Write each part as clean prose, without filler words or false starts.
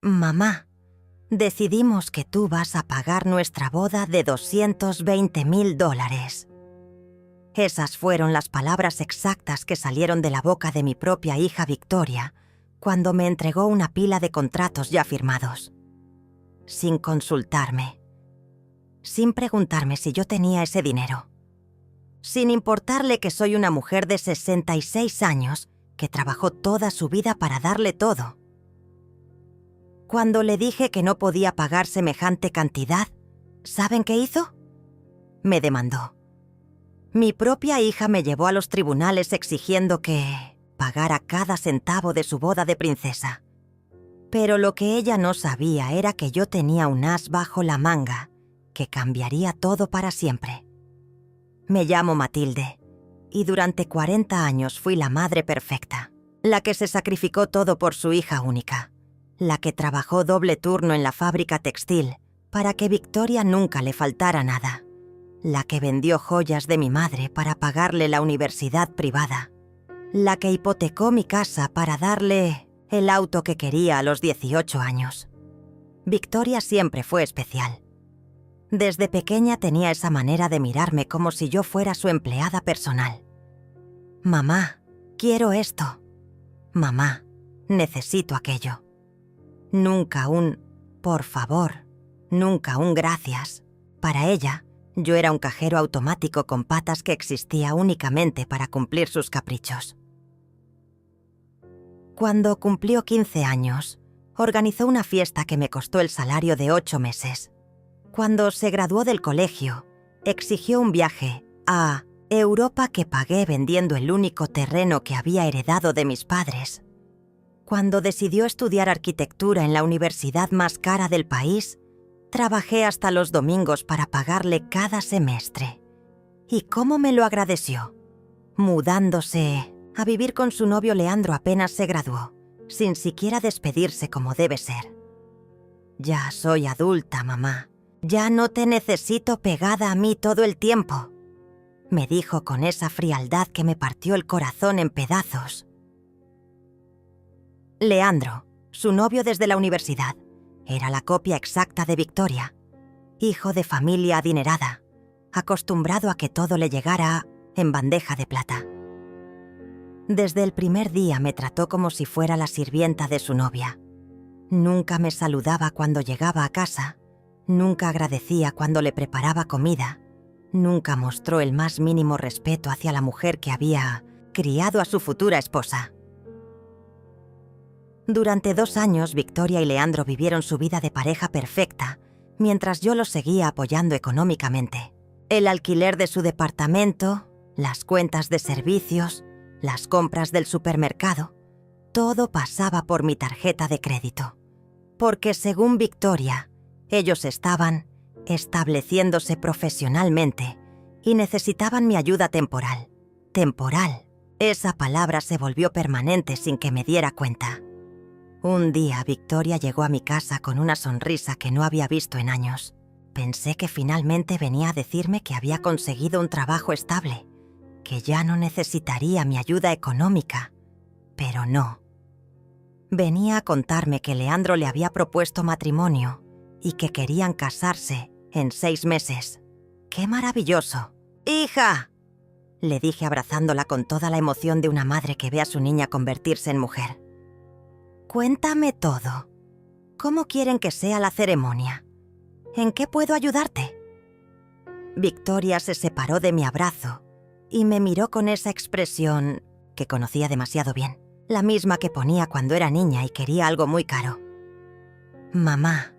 Mamá, decidimos que tú vas a pagar nuestra boda de $220,000. Esas fueron las palabras exactas que salieron de la boca de mi propia hija Victoria cuando me entregó una pila de contratos ya firmados. Sin consultarme. Sin preguntarme si yo tenía ese dinero. Sin importarle que soy una mujer de 66 años que trabajó toda su vida para darle todo. Cuando le dije que no podía pagar semejante cantidad, ¿saben qué hizo? Me demandó. Mi propia hija me llevó a los tribunales exigiendo que pagara cada centavo de su boda de princesa. Pero lo que ella no sabía era que yo tenía un as bajo la manga que cambiaría todo para siempre. Me llamo Matilde y durante 40 años fui la madre perfecta, la que se sacrificó todo por su hija única, la que trabajó doble turno en la fábrica textil para que Victoria nunca le faltara nada, la que vendió joyas de mi madre para pagarle la universidad privada, la que hipotecó mi casa para darle el auto que quería a los 18 años. Victoria siempre fue especial. Desde pequeña tenía esa manera de mirarme como si yo fuera su empleada personal. Mamá, quiero esto. Mamá, necesito aquello. Nunca un por favor, nunca un gracias. Para ella, yo era un cajero automático con patas que existía únicamente para cumplir sus caprichos. Cuando cumplió 15 años, organizó una fiesta que me costó el salario de 8 meses. Cuando se graduó del colegio, exigió un viaje a Europa que pagué vendiendo el único terreno que había heredado de mis padres. Cuando decidió estudiar arquitectura en la universidad más cara del país, trabajé hasta los domingos para pagarle cada semestre. ¿Y cómo me lo agradeció? Mudándose a vivir con su novio Leandro apenas se graduó, sin siquiera despedirse como debe ser. Ya soy adulta, mamá. Ya no te necesito pegada a mí todo el tiempo, me dijo con esa frialdad que me partió el corazón en pedazos. Leandro, su novio desde la universidad, era la copia exacta de Victoria, hijo de familia adinerada, acostumbrado a que todo le llegara en bandeja de plata. Desde el primer día me trató como si fuera la sirvienta de su novia. Nunca me saludaba cuando llegaba a casa. Nunca agradecía cuando le preparaba comida. Nunca mostró el más mínimo respeto hacia la mujer que había criado a su futura esposa. Durante 2 años, Victoria y Leandro vivieron su vida de pareja perfecta, mientras yo los seguía apoyando económicamente. El alquiler de su departamento, las cuentas de servicios, las compras del supermercado, todo pasaba por mi tarjeta de crédito. Porque según Victoria, ellos estaban estableciéndose profesionalmente y necesitaban mi ayuda temporal. Temporal. Esa palabra se volvió permanente sin que me diera cuenta. Un día Victoria llegó a mi casa con una sonrisa que no había visto en años. Pensé que finalmente venía a decirme que había conseguido un trabajo estable, que ya no necesitaría mi ayuda económica. Pero no. Venía a contarme que Leandro le había propuesto matrimonio y que querían casarse en 6 meses. ¡Qué maravilloso! ¡Hija!, le dije abrazándola con toda la emoción de una madre que ve a su niña convertirse en mujer. Cuéntame todo. ¿Cómo quieren que sea la ceremonia? ¿En qué puedo ayudarte? Victoria se separó de mi abrazo y me miró con esa expresión que conocía demasiado bien, la misma que ponía cuando era niña y quería algo muy caro. Mamá,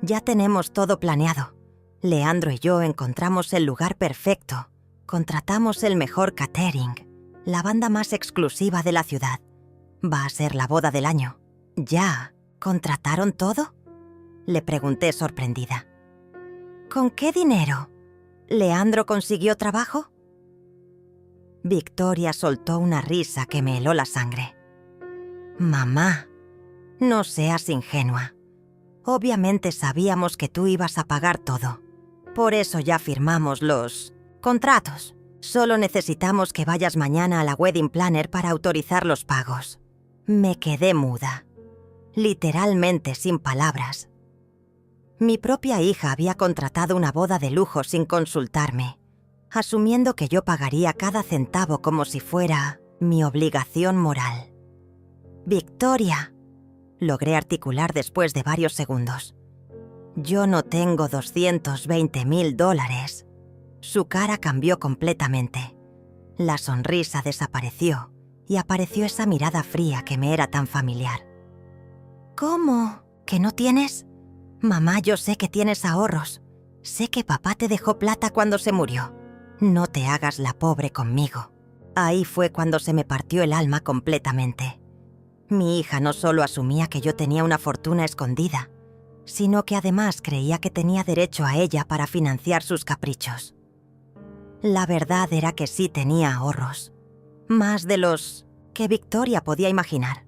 ya tenemos todo planeado. Leandro y yo encontramos el lugar perfecto. Contratamos el mejor catering, la banda más exclusiva de la ciudad. Va a ser la boda del año. ¿Ya contrataron todo?, le pregunté sorprendida. ¿Con qué dinero? ¿Leandro consiguió trabajo? Victoria soltó una risa que me heló la sangre. Mamá, no seas ingenua. Obviamente sabíamos que tú ibas a pagar todo. Por eso ya firmamos los contratos. Solo necesitamos que vayas mañana a la wedding planner para autorizar los pagos. Me quedé muda. literalmente sin palabras. Mi propia hija había contratado una boda de lujo sin consultarme, asumiendo que yo pagaría cada centavo como si fuera mi obligación moral. «Victoria», logré articular después de varios segundos. «Yo no tengo $220,000. Su cara cambió completamente. La sonrisa desapareció y apareció esa mirada fría que me era tan familiar. «¿Cómo? ¿Que no tienes? Mamá, yo sé que tienes ahorros. Sé que papá te dejó plata cuando se murió. No te hagas la pobre conmigo». Ahí fue cuando se me partió el alma completamente. Mi hija no solo asumía que yo tenía una fortuna escondida, sino que además creía que tenía derecho a ella para financiar sus caprichos. La verdad era que sí tenía ahorros, más de los que Victoria podía imaginar,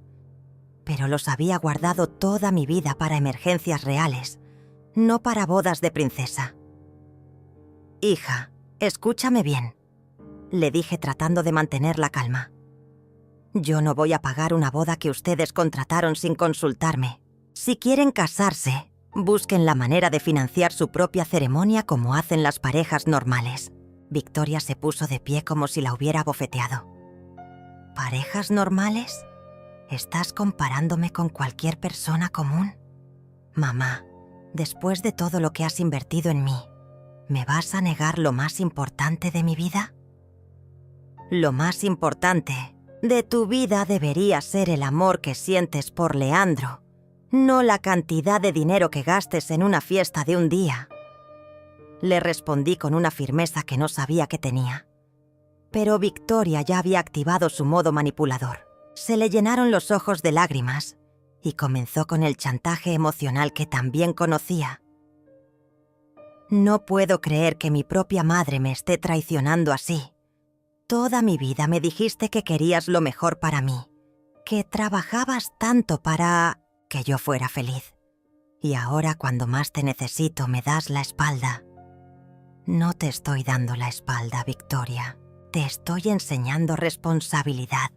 pero los había guardado toda mi vida para emergencias reales, no para bodas de princesa. «Hija, escúchame bien», le dije tratando de mantener la calma. «Yo no voy a pagar una boda que ustedes contrataron sin consultarme. Si quieren casarse, busquen la manera de financiar su propia ceremonia como hacen las parejas normales». Victoria se puso de pie como si la hubiera bofeteado. «¿Parejas normales? ¿Estás comparándome con cualquier persona común? Mamá, después de todo lo que has invertido en mí, ¿me vas a negar lo más importante de mi vida?» «Lo más importante de tu vida debería ser el amor que sientes por Leandro, no la cantidad de dinero que gastes en una fiesta de un día», le respondí con una firmeza que no sabía que tenía. Pero Victoria ya había activado su modo manipulador. Se le llenaron los ojos de lágrimas y comenzó con el chantaje emocional que también conocía. «No puedo creer que mi propia madre me esté traicionando así. Toda mi vida me dijiste que querías lo mejor para mí, que trabajabas tanto para que yo fuera feliz. Y ahora, cuando más te necesito, me das la espalda». «No te estoy dando la espalda, Victoria. Te estoy enseñando responsabilidad».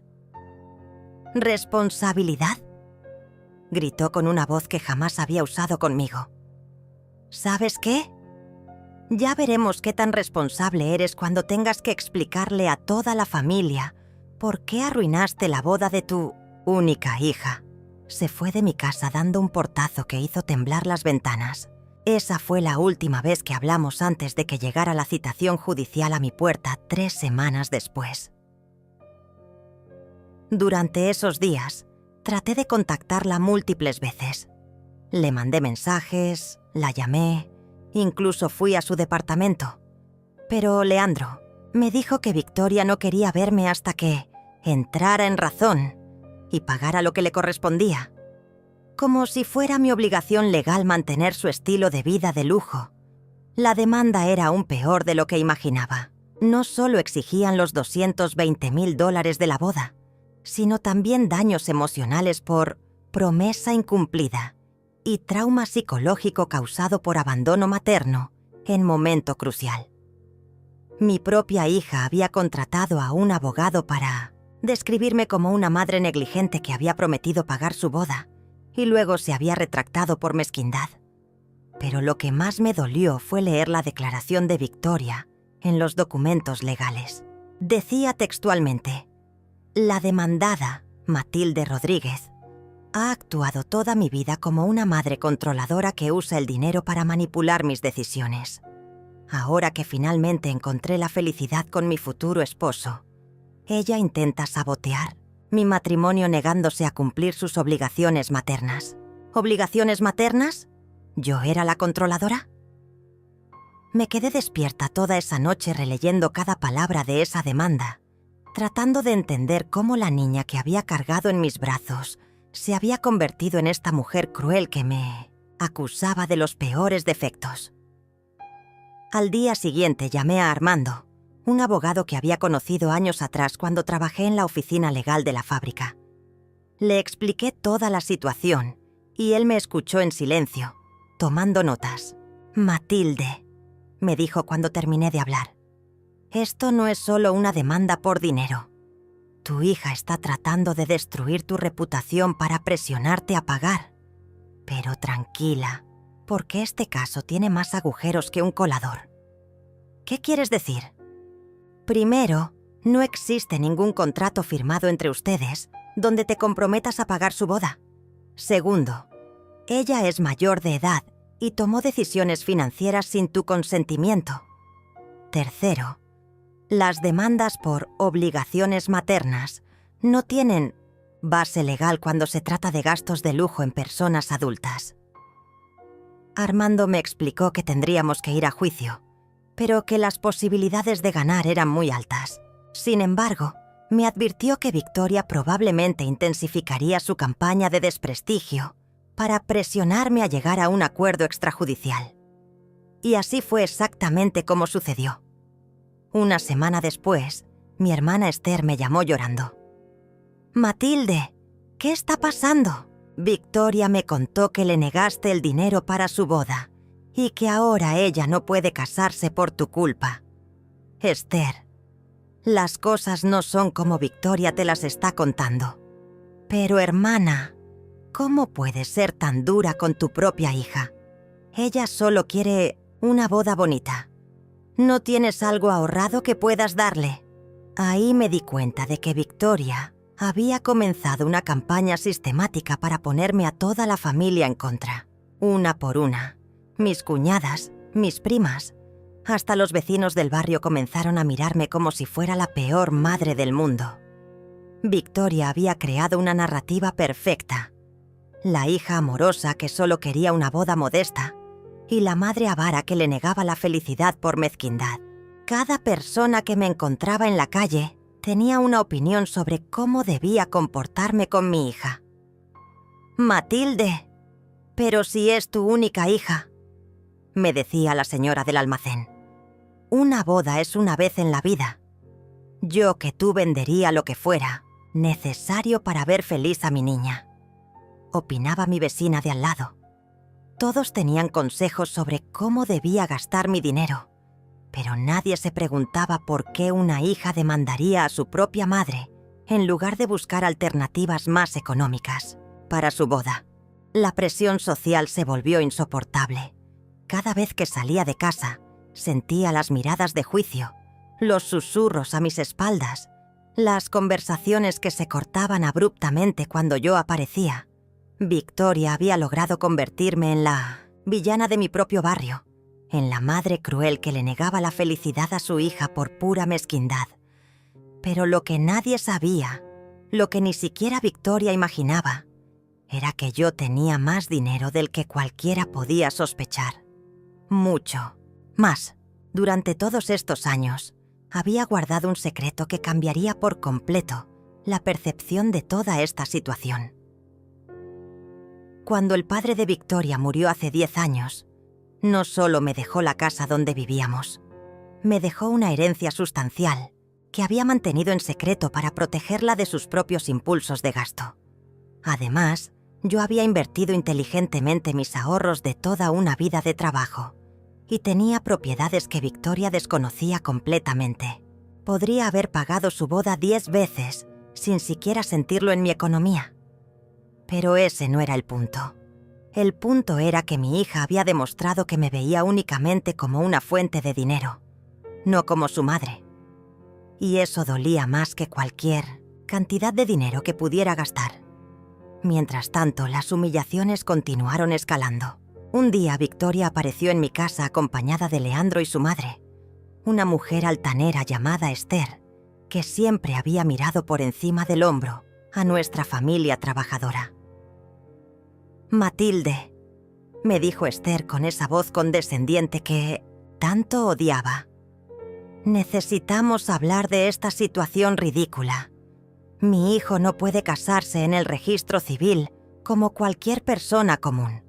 «¿Responsabilidad?», gritó con una voz que jamás había usado conmigo. «¿Sabes qué? Ya veremos qué tan responsable eres cuando tengas que explicarle a toda la familia por qué arruinaste la boda de tu única hija». Se fue de mi casa dando un portazo que hizo temblar las ventanas. Esa fue la última vez que hablamos antes de que llegara la citación judicial a mi puerta 3 semanas después. Durante esos días, traté de contactarla múltiples veces. Le mandé mensajes, la llamé, incluso fui a su departamento. Pero Leandro me dijo que Victoria no quería verme hasta que entrara en razón y pagara lo que le correspondía. Como si fuera mi obligación legal mantener su estilo de vida de lujo. La demanda era aún peor de lo que imaginaba. No solo exigían los $220,000 de la boda, sino también daños emocionales por promesa incumplida y trauma psicológico causado por abandono materno en momento crucial. Mi propia hija había contratado a un abogado para describirme como una madre negligente que había prometido pagar su boda y luego se había retractado por mezquindad. Pero lo que más me dolió fue leer la declaración de Victoria en los documentos legales. Decía textualmente: «La demandada, Matilde Rodríguez, ha actuado toda mi vida como una madre controladora que usa el dinero para manipular mis decisiones. Ahora que finalmente encontré la felicidad con mi futuro esposo, ella intenta sabotear mi matrimonio negándose a cumplir sus obligaciones maternas». ¿Obligaciones maternas? ¿Yo era la controladora? Me quedé despierta toda esa noche releyendo cada palabra de esa demanda, tratando de entender cómo la niña que había cargado en mis brazos se había convertido en esta mujer cruel que me acusaba de los peores defectos. Al día siguiente llamé a Armando, un abogado que había conocido años atrás cuando trabajé en la oficina legal de la fábrica. Le expliqué toda la situación y él me escuchó en silencio, tomando notas. «Matilde», me dijo cuando terminé de hablar, «esto no es solo una demanda por dinero. Tu hija está tratando de destruir tu reputación para presionarte a pagar. Pero tranquila, porque este caso tiene más agujeros que un colador. ¿Qué quieres decir? Primero, no existe ningún contrato firmado entre ustedes donde te comprometas a pagar su boda. Segundo, ella es mayor de edad y tomó decisiones financieras sin tu consentimiento. Tercero, las demandas por obligaciones maternas no tienen base legal cuando se trata de gastos de lujo en personas adultas. Armando me explicó que tendríamos que ir a juicio, pero que las posibilidades de ganar eran muy altas. Sin embargo, me advirtió que Victoria probablemente intensificaría su campaña de desprestigio para presionarme a llegar a un acuerdo extrajudicial. Y así fue exactamente como sucedió. Una semana después, mi hermana Esther me llamó llorando. «Matilde, ¿qué está pasando? Victoria me contó que le negaste el dinero para su boda y que ahora ella no puede casarse por tu culpa. Esther, las cosas no son como Victoria te las está contando. Pero hermana, ¿cómo puedes ser tan dura con tu propia hija? Ella solo quiere una boda bonita. ¿No tienes algo ahorrado que puedas darle?» Ahí me di cuenta de que Victoria había comenzado una campaña sistemática para ponerme a toda la familia en contra, una por una. Mis cuñadas, mis primas, hasta los vecinos del barrio comenzaron a mirarme como si fuera la peor madre del mundo. Victoria había creado una narrativa perfecta. La hija amorosa que solo quería una boda modesta y la madre avara que le negaba la felicidad por mezquindad. Cada persona que me encontraba en la calle tenía una opinión sobre cómo debía comportarme con mi hija. «Matilde, pero si es tu única hija», me decía la señora del almacén. «Una boda es una vez en la vida. Yo que tú vendería lo que fuera, necesario para ver feliz a mi niña», opinaba mi vecina de al lado. Todos tenían consejos sobre cómo debía gastar mi dinero, pero nadie se preguntaba por qué una hija demandaría a su propia madre en lugar de buscar alternativas más económicas para su boda. La presión social se volvió insoportable. Cada vez que salía de casa, sentía las miradas de juicio, los susurros a mis espaldas, las conversaciones que se cortaban abruptamente cuando yo aparecía. Victoria había logrado convertirme en la villana de mi propio barrio, en la madre cruel que le negaba la felicidad a su hija por pura mezquindad. Pero lo que nadie sabía, lo que ni siquiera Victoria imaginaba, era que yo tenía más dinero del que cualquiera podía sospechar. Mucho, más. Durante todos estos años, había guardado un secreto que cambiaría por completo la percepción de toda esta situación. Cuando el padre de Victoria murió hace 10 años, no solo me dejó la casa donde vivíamos, me dejó una herencia sustancial que había mantenido en secreto para protegerla de sus propios impulsos de gasto. Además, yo había invertido inteligentemente mis ahorros de toda una vida de trabajo y tenía propiedades que Victoria desconocía completamente. Podría haber pagado su boda 10 veces sin siquiera sentirlo en mi economía. Pero ese no era el punto. El punto era que mi hija había demostrado que me veía únicamente como una fuente de dinero, no como su madre. Y eso dolía más que cualquier cantidad de dinero que pudiera gastar. Mientras tanto, las humillaciones continuaron escalando. Un día Victoria apareció en mi casa acompañada de Leandro y su madre, una mujer altanera llamada Esther, que siempre había mirado por encima del hombro a nuestra familia trabajadora. «Matilde», me dijo Esther con esa voz condescendiente que tanto odiaba. «Necesitamos hablar de esta situación ridícula. Mi hijo no puede casarse en el registro civil como cualquier persona común.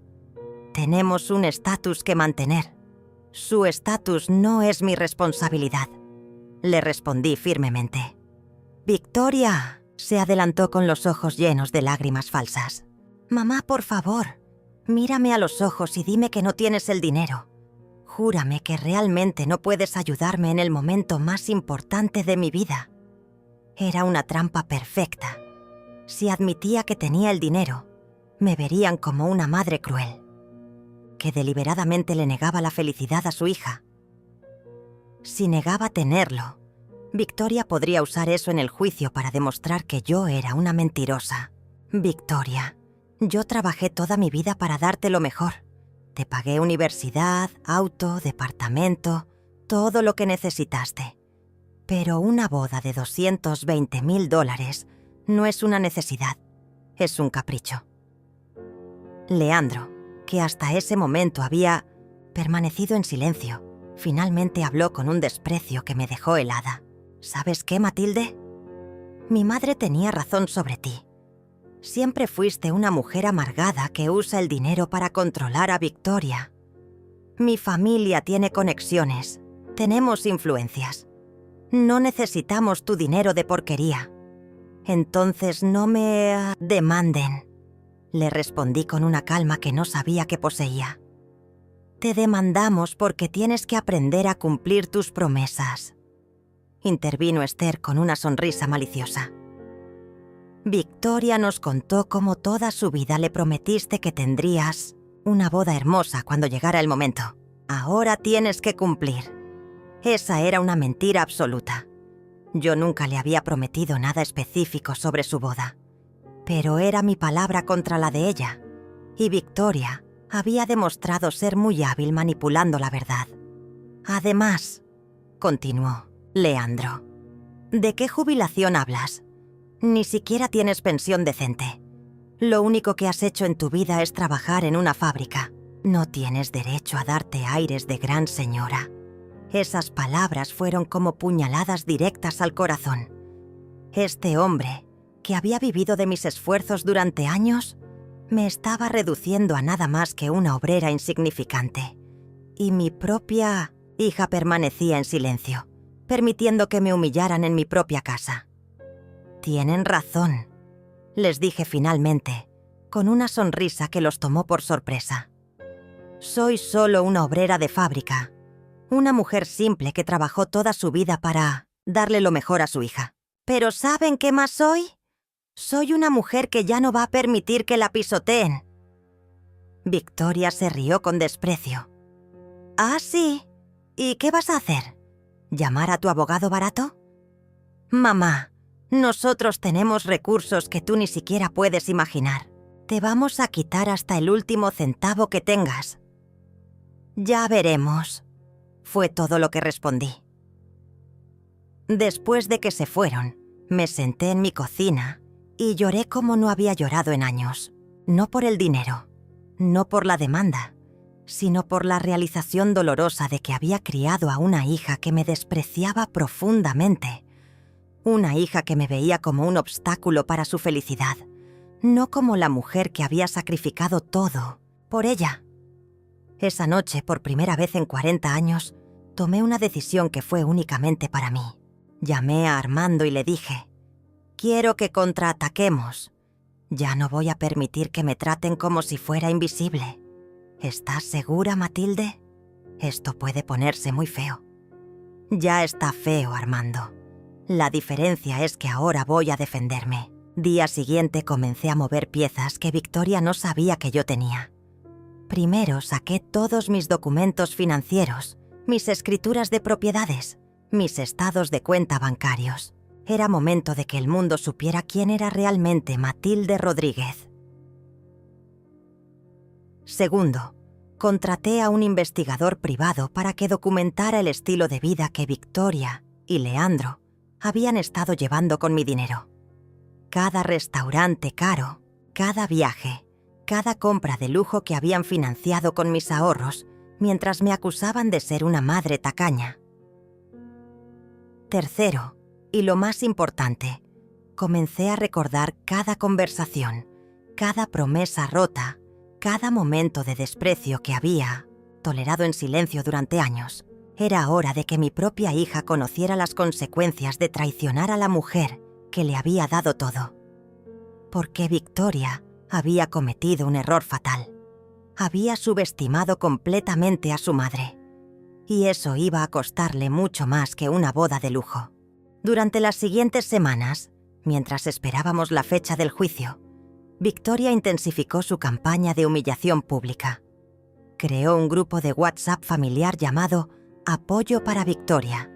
Tenemos un estatus que mantener. Su estatus no es mi responsabilidad», le respondí firmemente. Victoria se adelantó con los ojos llenos de lágrimas falsas. «Mamá, por favor, mírame a los ojos y dime que no tienes el dinero. Júrame que realmente no puedes ayudarme en el momento más importante de mi vida». Era una trampa perfecta. Si admitía que tenía el dinero, me verían como una madre cruel, que deliberadamente le negaba la felicidad a su hija. Si negaba tenerlo, Victoria podría usar eso en el juicio para demostrar que yo era una mentirosa. Victoria, yo trabajé toda mi vida para darte lo mejor. Te pagué universidad, auto, departamento, todo lo que necesitaste. Pero una boda de $220,000 no es una necesidad, es un capricho. Leandro, que hasta ese momento había permanecido en silencio, finalmente habló con un desprecio que me dejó helada. ¿Sabes qué, Matilde? Mi madre tenía razón sobre ti. Siempre fuiste una mujer amargada que usa el dinero para controlar a Victoria. Mi familia tiene conexiones, tenemos influencias. No necesitamos tu dinero de porquería. Entonces no me demanden, le respondí con una calma que no sabía que poseía. Te demandamos porque tienes que aprender a cumplir tus promesas, intervino Esther con una sonrisa maliciosa. Victoria nos contó cómo toda su vida le prometiste que tendrías una boda hermosa cuando llegara el momento. Ahora tienes que cumplir. Esa era una mentira absoluta. Yo nunca le había prometido nada específico sobre su boda, pero era mi palabra contra la de ella, y Victoria había demostrado ser muy hábil manipulando la verdad. Además, continuó Leandro, ¿de qué jubilación hablas? Ni siquiera tienes pensión decente. Lo único que has hecho en tu vida es trabajar en una fábrica. No tienes derecho a darte aires de gran señora. Esas palabras fueron como puñaladas directas al corazón. Este hombre, que había vivido de mis esfuerzos durante años, me estaba reduciendo a nada más que una obrera insignificante. Y mi propia hija permanecía en silencio, permitiendo que me humillaran en mi propia casa. Tienen razón, les dije finalmente, con una sonrisa que los tomó por sorpresa. Soy solo una obrera de fábrica, una mujer simple que trabajó toda su vida para darle lo mejor a su hija. ¿Pero saben qué más soy? Soy una mujer que ya no va a permitir que la pisoteen. Victoria se rió con desprecio. ¿Ah, sí? ¿Y qué vas a hacer? ¿Llamar a tu abogado barato? Mamá, nosotros tenemos recursos que tú ni siquiera puedes imaginar. Te vamos a quitar hasta el último centavo que tengas. Ya veremos, fue todo lo que respondí. Después de que se fueron, me senté en mi cocina y lloré como no había llorado en años. No por el dinero, no por la demanda, sino por la realización dolorosa de que había criado a una hija que me despreciaba profundamente. Una hija que me veía como un obstáculo para su felicidad, no como la mujer que había sacrificado todo por ella. Esa noche, por primera vez en 40 años, tomé una decisión que fue únicamente para mí. Llamé a Armando y le dije, quiero que contraataquemos. Ya no voy a permitir que me traten como si fuera invisible. ¿Estás segura, Matilde? Esto puede ponerse muy feo. Ya está feo, Armando. La diferencia es que ahora voy a defenderme. Día siguiente comencé a mover piezas que Victoria no sabía que yo tenía. Primero saqué todos mis documentos financieros, mis escrituras de propiedades, mis estados de cuenta bancarios. Era momento de que el mundo supiera quién era realmente Matilde Rodríguez. Segundo, contraté a un investigador privado para que documentara el estilo de vida que Victoria y Leandro habían estado llevando con mi dinero. Cada restaurante caro, cada viaje, cada compra de lujo que habían financiado con mis ahorros, mientras me acusaban de ser una madre tacaña. Tercero, y lo más importante, comencé a recordar cada conversación, cada promesa rota, cada momento de desprecio que había tolerado en silencio durante años. Era hora de que mi propia hija conociera las consecuencias de traicionar a la mujer que le había dado todo. Porque Victoria había cometido un error fatal. Había subestimado completamente a su madre. Y eso iba a costarle mucho más que una boda de lujo. Durante las siguientes semanas, mientras esperábamos la fecha del juicio, Victoria intensificó su campaña de humillación pública. Creó un grupo de WhatsApp familiar llamado Apoyo para Victoria,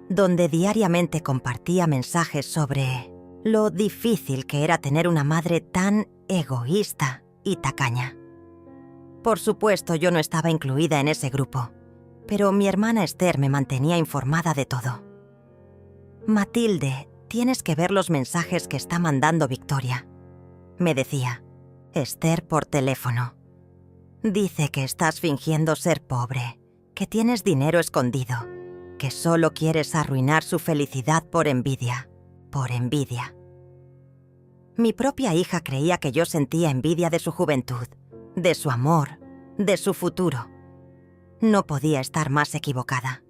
donde diariamente compartía mensajes sobre lo difícil que era tener una madre tan egoísta y tacaña. Por supuesto, yo no estaba incluida en ese grupo, pero mi hermana Esther me mantenía informada de todo. «Matilde, tienes que ver los mensajes que está mandando Victoria», me decía Esther por teléfono. «Dice que estás fingiendo ser pobre, que tienes dinero escondido, que solo quieres arruinar su felicidad por envidia, por envidia». Mi propia hija creía que yo sentía envidia de su juventud, de su amor, de su futuro. No podía estar más equivocada.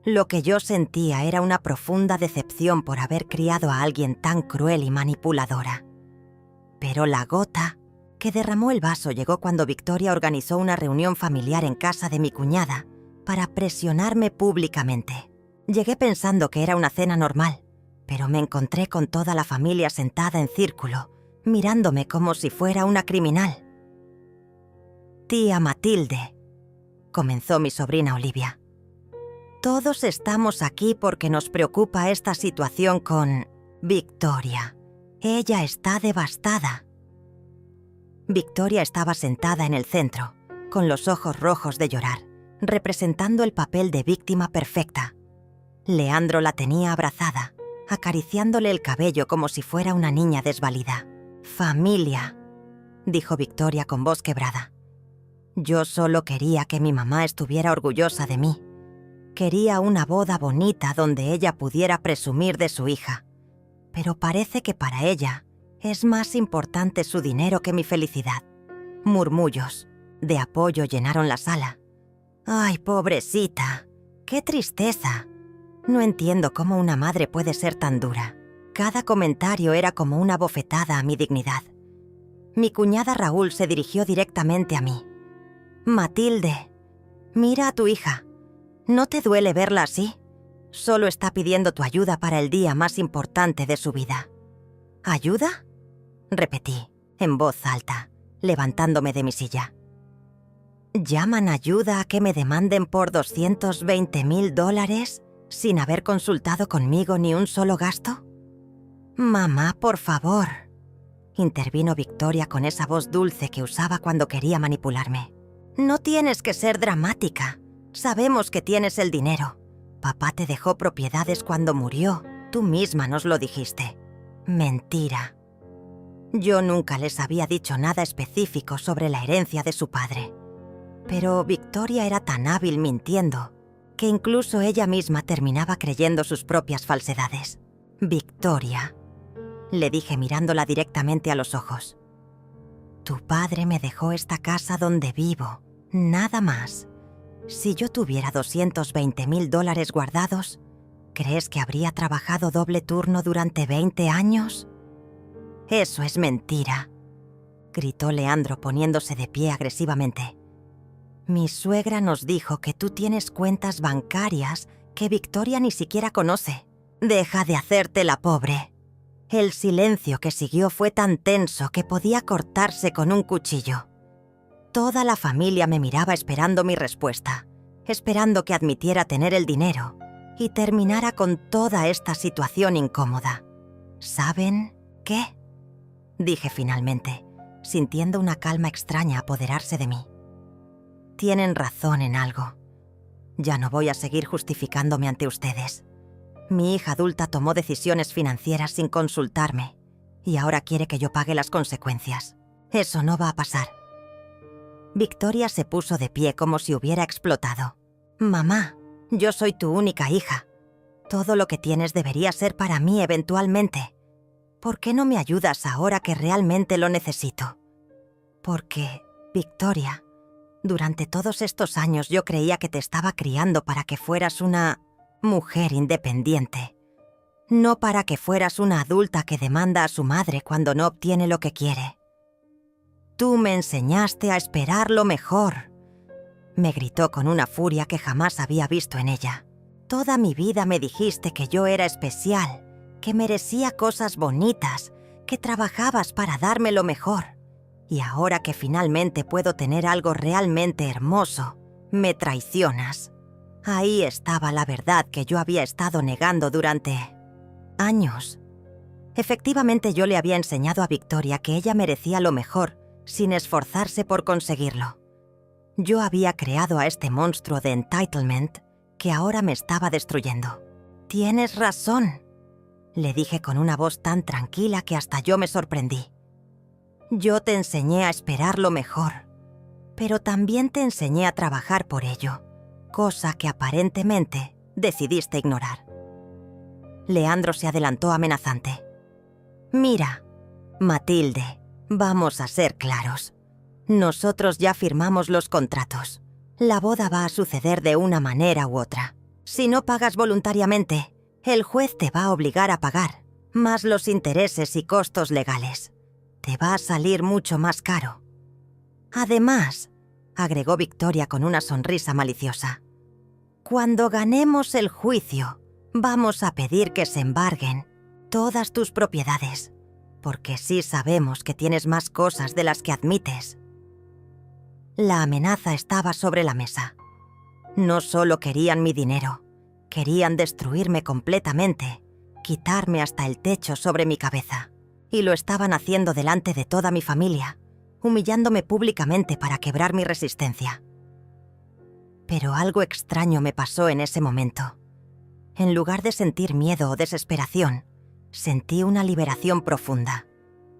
Lo que yo sentía era una profunda decepción por haber criado a alguien tan cruel y manipuladora. Pero la gota que derramó el vaso llegó cuando Victoria organizó una reunión familiar en casa de mi cuñada para presionarme públicamente. Llegué pensando que era una cena normal, pero me encontré con toda la familia sentada en círculo, mirándome como si fuera una criminal. «Tía Matilde», comenzó mi sobrina Olivia, «todos estamos aquí porque nos preocupa esta situación con Victoria. Ella está devastada». Victoria estaba sentada en el centro, con los ojos rojos de llorar, representando el papel de víctima perfecta. Leandro la tenía abrazada, acariciándole el cabello como si fuera una niña desvalida. «Familia», dijo Victoria con voz quebrada. «Yo solo quería que mi mamá estuviera orgullosa de mí. Quería una boda bonita donde ella pudiera presumir de su hija. Pero parece que para ella es más importante su dinero que mi felicidad». Murmullos de apoyo llenaron la sala. «Ay, pobrecita, qué tristeza. No entiendo cómo una madre puede ser tan dura». Cada comentario era como una bofetada a mi dignidad. Mi cuñada Raúl se dirigió directamente a mí. «Matilde, mira a tu hija. ¿No te duele verla así? Solo está pidiendo tu ayuda para el día más importante de su vida». «¿Ayuda?», repetí, en voz alta, levantándome de mi silla. ¿Llaman ayuda a que me demanden por $220,000 sin haber consultado conmigo ni un solo gasto? «Mamá, por favor», intervino Victoria con esa voz dulce que usaba cuando quería manipularme. «No tienes que ser dramática. Sabemos que tienes el dinero. Papá te dejó propiedades cuando murió. Tú misma nos lo dijiste». Mentira. Yo nunca les había dicho nada específico sobre la herencia de su padre. Pero Victoria era tan hábil mintiendo que incluso ella misma terminaba creyendo sus propias falsedades. «Victoria», le dije mirándola directamente a los ojos, «tu padre me dejó esta casa donde vivo, nada más. Si yo tuviera $220,000 guardados, ¿crees que habría trabajado doble turno durante 20 años? «Eso es mentira», gritó Leandro poniéndose de pie agresivamente. «Mi suegra nos dijo que tú tienes cuentas bancarias que Victoria ni siquiera conoce. Deja de hacerte la pobre». El silencio que siguió fue tan tenso que podía cortarse con un cuchillo. Toda la familia me miraba esperando mi respuesta, esperando que admitiera tener el dinero y terminara con toda esta situación incómoda. «¿Saben qué?», dije finalmente, sintiendo una calma extraña apoderarse de mí. «Tienen razón en algo. Ya no voy a seguir justificándome ante ustedes. Mi hija adulta tomó decisiones financieras sin consultarme y ahora quiere que yo pague las consecuencias. Eso no va a pasar». Victoria se puso de pie como si hubiera explotado. «Mamá, yo soy tu única hija. Todo lo que tienes debería ser para mí eventualmente. ¿Por qué no me ayudas ahora que realmente lo necesito?» «Porque, Victoria, durante todos estos años yo creía que te estaba criando para que fueras una mujer independiente, no para que fueras una adulta que demanda a su madre cuando no obtiene lo que quiere. Tú me enseñaste a esperar lo mejor», me gritó con una furia que jamás había visto en ella. Toda mi vida me dijiste que yo era especial, que merecía cosas bonitas, que trabajabas para darme lo mejor. Y ahora que finalmente puedo tener algo realmente hermoso, me traicionas. Ahí estaba la verdad que yo había estado negando durante años. Efectivamente, yo le había enseñado a Victoria que ella merecía lo mejor, sin esforzarse por conseguirlo. Yo había creado a este monstruo de entitlement que ahora me estaba destruyendo. «Tienes razón», le dije con una voz tan tranquila que hasta yo me sorprendí. «Yo te enseñé a esperar lo mejor, pero también te enseñé a trabajar por ello, cosa que aparentemente decidiste ignorar». Leandro se adelantó amenazante. «Mira, Matilde, vamos a ser claros. Nosotros ya firmamos los contratos. La boda va a suceder de una manera u otra. Si no pagas voluntariamente, el juez te va a obligar a pagar, más los intereses y costos legales. Te va a salir mucho más caro. Además», agregó Victoria con una sonrisa maliciosa, «cuando ganemos el juicio, vamos a pedir que se embarguen todas tus propiedades, porque sí sabemos que tienes más cosas de las que admites». La amenaza estaba sobre la mesa. No solo querían mi dinero, querían destruirme completamente, quitarme hasta el techo sobre mi cabeza. Y lo estaban haciendo delante de toda mi familia, humillándome públicamente para quebrar mi resistencia. Pero algo extraño me pasó en ese momento. En lugar de sentir miedo o desesperación, sentí una liberación profunda,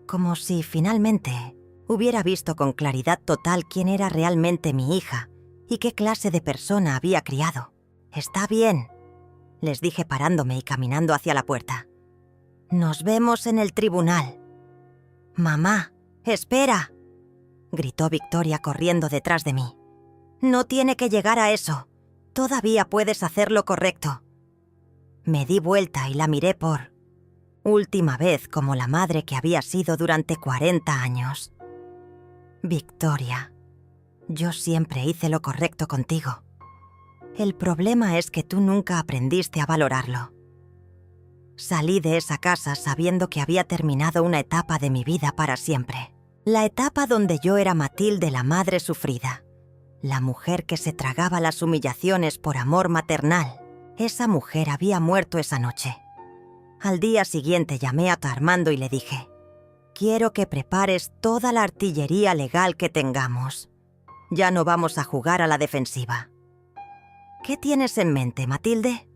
como si finalmente hubiera visto con claridad total quién era realmente mi hija y qué clase de persona había criado. «Está bien», les dije parándome y caminando hacia la puerta. «Nos vemos en el tribunal». «Mamá, espera», gritó Victoria corriendo detrás de mí. «No tiene que llegar a eso. Todavía puedes hacer lo correcto». Me di vuelta y la miré por última vez como la madre que había sido durante 40 años. «Victoria, yo siempre hice lo correcto contigo. El problema es que tú nunca aprendiste a valorarlo». Salí de esa casa sabiendo que había terminado una etapa de mi vida para siempre. La etapa donde yo era Matilde, la madre sufrida. La mujer que se tragaba las humillaciones por amor maternal. Esa mujer había muerto esa noche. Al día siguiente llamé a Armando y le dije: «Quiero que prepares toda la artillería legal que tengamos. Ya no vamos a jugar a la defensiva». «¿Qué tienes en mente, Matilde?»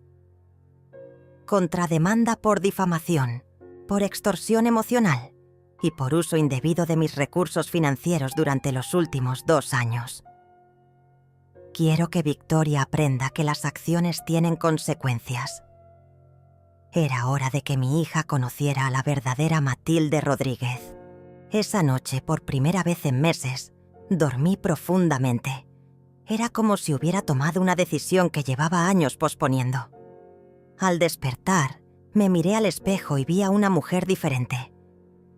«Contrademanda por difamación, por extorsión emocional y por uso indebido de mis recursos financieros durante los últimos 2 años. Quiero que Victoria aprenda que las acciones tienen consecuencias». Era hora de que mi hija conociera a la verdadera Matilde Rodríguez. Esa noche, por primera vez en meses, dormí profundamente. Era como si hubiera tomado una decisión que llevaba años posponiendo. Al despertar, me miré al espejo y vi a una mujer diferente.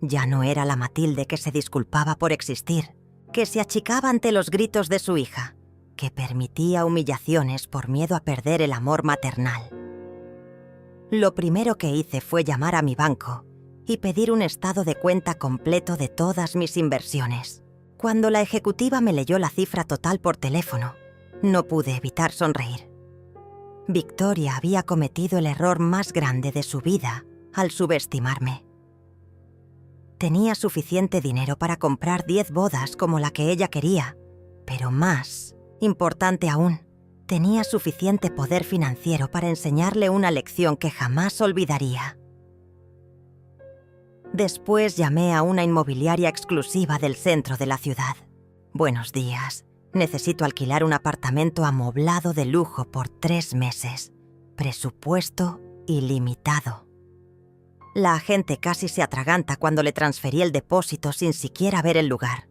Ya no era la Matilde que se disculpaba por existir, que se achicaba ante los gritos de su hija, que permitía humillaciones por miedo a perder el amor maternal. Lo primero que hice fue llamar a mi banco y pedir un estado de cuenta completo de todas mis inversiones. Cuando la ejecutiva me leyó la cifra total por teléfono, no pude evitar sonreír. Victoria había cometido el error más grande de su vida al subestimarme. Tenía suficiente dinero para comprar 10 bodas como la que ella quería, pero más importante aún, tenía suficiente poder financiero para enseñarle una lección que jamás olvidaría. Después llamé a una inmobiliaria exclusiva del centro de la ciudad. «Buenos días. Necesito alquilar un apartamento amoblado de lujo por 3 meses. Presupuesto ilimitado». La agente casi se atraganta cuando le transferí el depósito sin siquiera ver el lugar.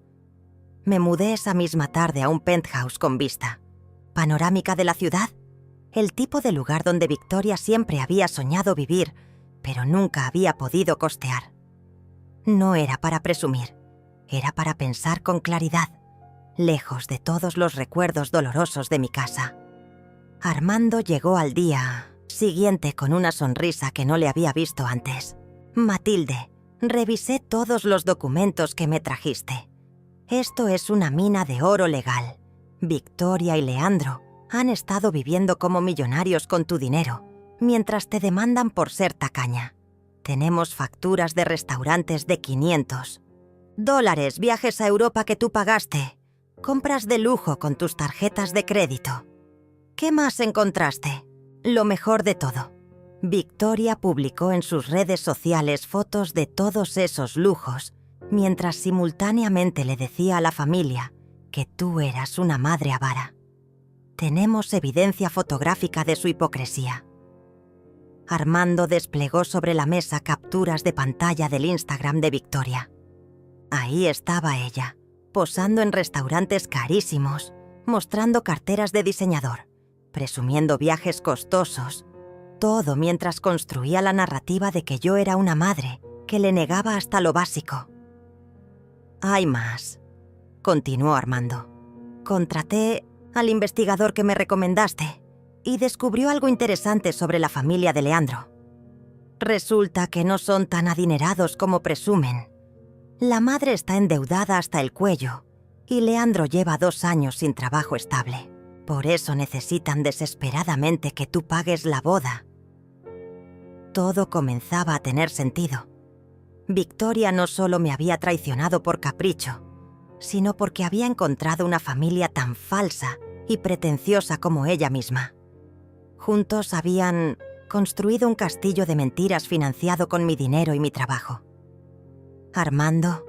Me mudé esa misma tarde a un penthouse con vista panorámica de la ciudad, el tipo de lugar donde Victoria siempre había soñado vivir, pero nunca había podido costear. No era para presumir, era para pensar con claridad, lejos de todos los recuerdos dolorosos de mi casa. Armando llegó al día siguiente con una sonrisa que no le había visto antes. Matilde, revisé todos los documentos que me trajiste. Esto es una mina de oro legal. Victoria y Leandro han estado viviendo como millonarios con tu dinero, mientras te demandan por ser tacaña. Tenemos facturas de restaurantes de $500, viajes a Europa que tú pagaste, compras de lujo con tus tarjetas de crédito. ¿Qué más encontraste? Lo mejor de todo. Victoria publicó en sus redes sociales fotos de todos esos lujos, mientras simultáneamente le decía a la familia que tú eras una madre avara. Tenemos evidencia fotográfica de su hipocresía. Armando desplegó sobre la mesa capturas de pantalla del Instagram de Victoria. Ahí estaba ella, posando en restaurantes carísimos, mostrando carteras de diseñador, presumiendo viajes costosos, todo mientras construía la narrativa de que yo era una madre que le negaba hasta lo básico. Hay más, continuó Armando. Contraté al investigador que me recomendaste y descubrió algo interesante sobre la familia de Leandro. Resulta que no son tan adinerados como presumen. La madre está endeudada hasta el cuello y Leandro lleva 2 años sin trabajo estable. Por eso necesitan desesperadamente que tú pagues la boda. Todo comenzaba a tener sentido. Victoria no solo me había traicionado por capricho, sino porque había encontrado una familia tan falsa y pretenciosa como ella misma. Juntos habían construido un castillo de mentiras financiado con mi dinero y mi trabajo. Armando,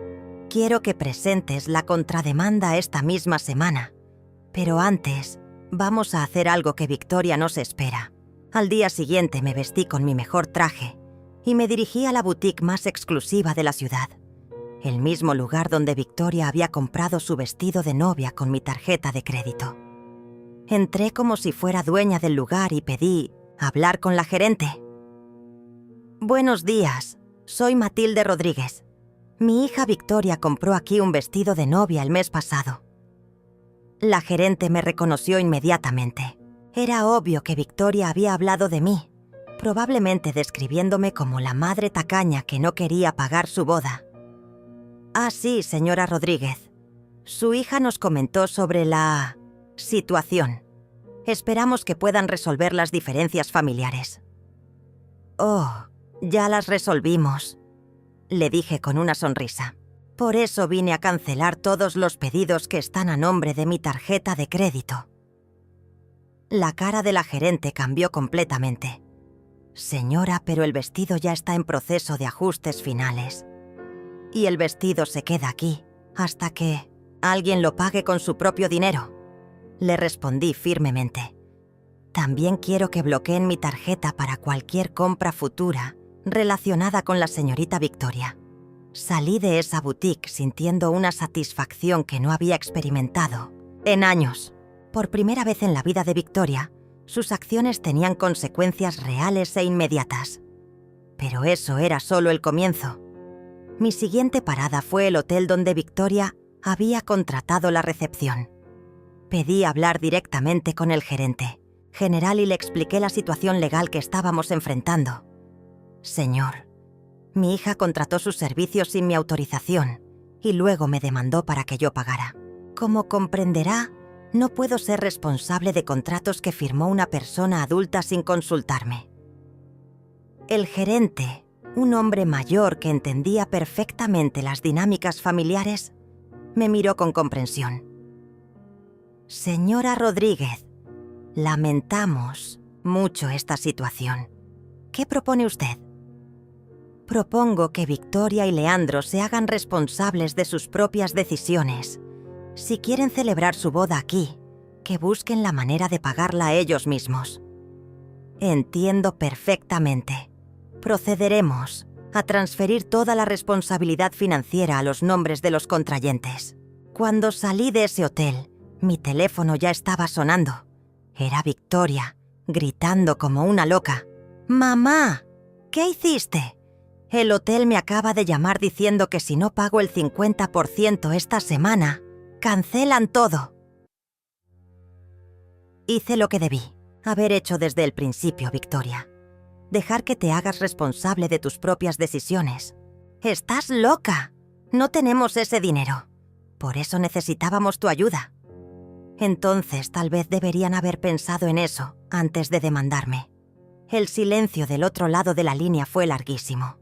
quiero que presentes la contrademanda esta misma semana, pero antes vamos a hacer algo que Victoria no se espera. Al día siguiente me vestí con mi mejor traje y me dirigí a la boutique más exclusiva de la ciudad, el mismo lugar donde Victoria había comprado su vestido de novia con mi tarjeta de crédito. Entré como si fuera dueña del lugar y pedí hablar con la gerente. Buenos días, soy Matilde Rodríguez. Mi hija Victoria compró aquí un vestido de novia el mes pasado. La gerente me reconoció inmediatamente. Era obvio que Victoria había hablado de mí, probablemente describiéndome como la madre tacaña que no quería pagar su boda. Ah, sí, señora Rodríguez. Su hija nos comentó sobre la situación. Esperamos que puedan resolver las diferencias familiares. Oh, ya las resolvimos, le dije con una sonrisa. Por eso vine a cancelar todos los pedidos que están a nombre de mi tarjeta de crédito. La cara de la gerente cambió completamente. Señora, pero el vestido ya está en proceso de ajustes finales. Y el vestido se queda aquí hasta que alguien lo pague con su propio dinero. Le respondí firmemente. También quiero que bloqueen mi tarjeta para cualquier compra futura relacionada con la señorita Victoria. Salí de esa boutique sintiendo una satisfacción que no había experimentado en años. Por primera vez en la vida de Victoria, sus acciones tenían consecuencias reales e inmediatas. Pero eso era solo el comienzo. Mi siguiente parada fue el hotel donde Victoria había contratado la recepción. Pedí hablar directamente con el gerente general y le expliqué la situación legal que estábamos enfrentando. Señor, mi hija contrató sus servicios sin mi autorización y luego me demandó para que yo pagara. Como comprenderá, no puedo ser responsable de contratos que firmó una persona adulta sin consultarme. El gerente, un hombre mayor que entendía perfectamente las dinámicas familiares, me miró con comprensión. Señora Rodríguez, lamentamos mucho esta situación. ¿Qué propone usted? Propongo que Victoria y Leandro se hagan responsables de sus propias decisiones. Si quieren celebrar su boda aquí, que busquen la manera de pagarla ellos mismos. Entiendo perfectamente. Procederemos a transferir toda la responsabilidad financiera a los nombres de los contrayentes. Cuando salí de ese hotel, mi teléfono ya estaba sonando. Era Victoria, gritando como una loca. «¡Mamá! ¿Qué hiciste? El hotel me acaba de llamar diciendo que si no pago el 50% esta semana, cancelan todo». Hice lo que debí. Haber hecho desde el principio, Victoria. Dejar que te hagas responsable de tus propias decisiones. ¡Estás loca! No tenemos ese dinero. Por eso necesitábamos tu ayuda. Entonces, tal vez deberían haber pensado en eso antes de demandarme. El silencio del otro lado de la línea fue larguísimo.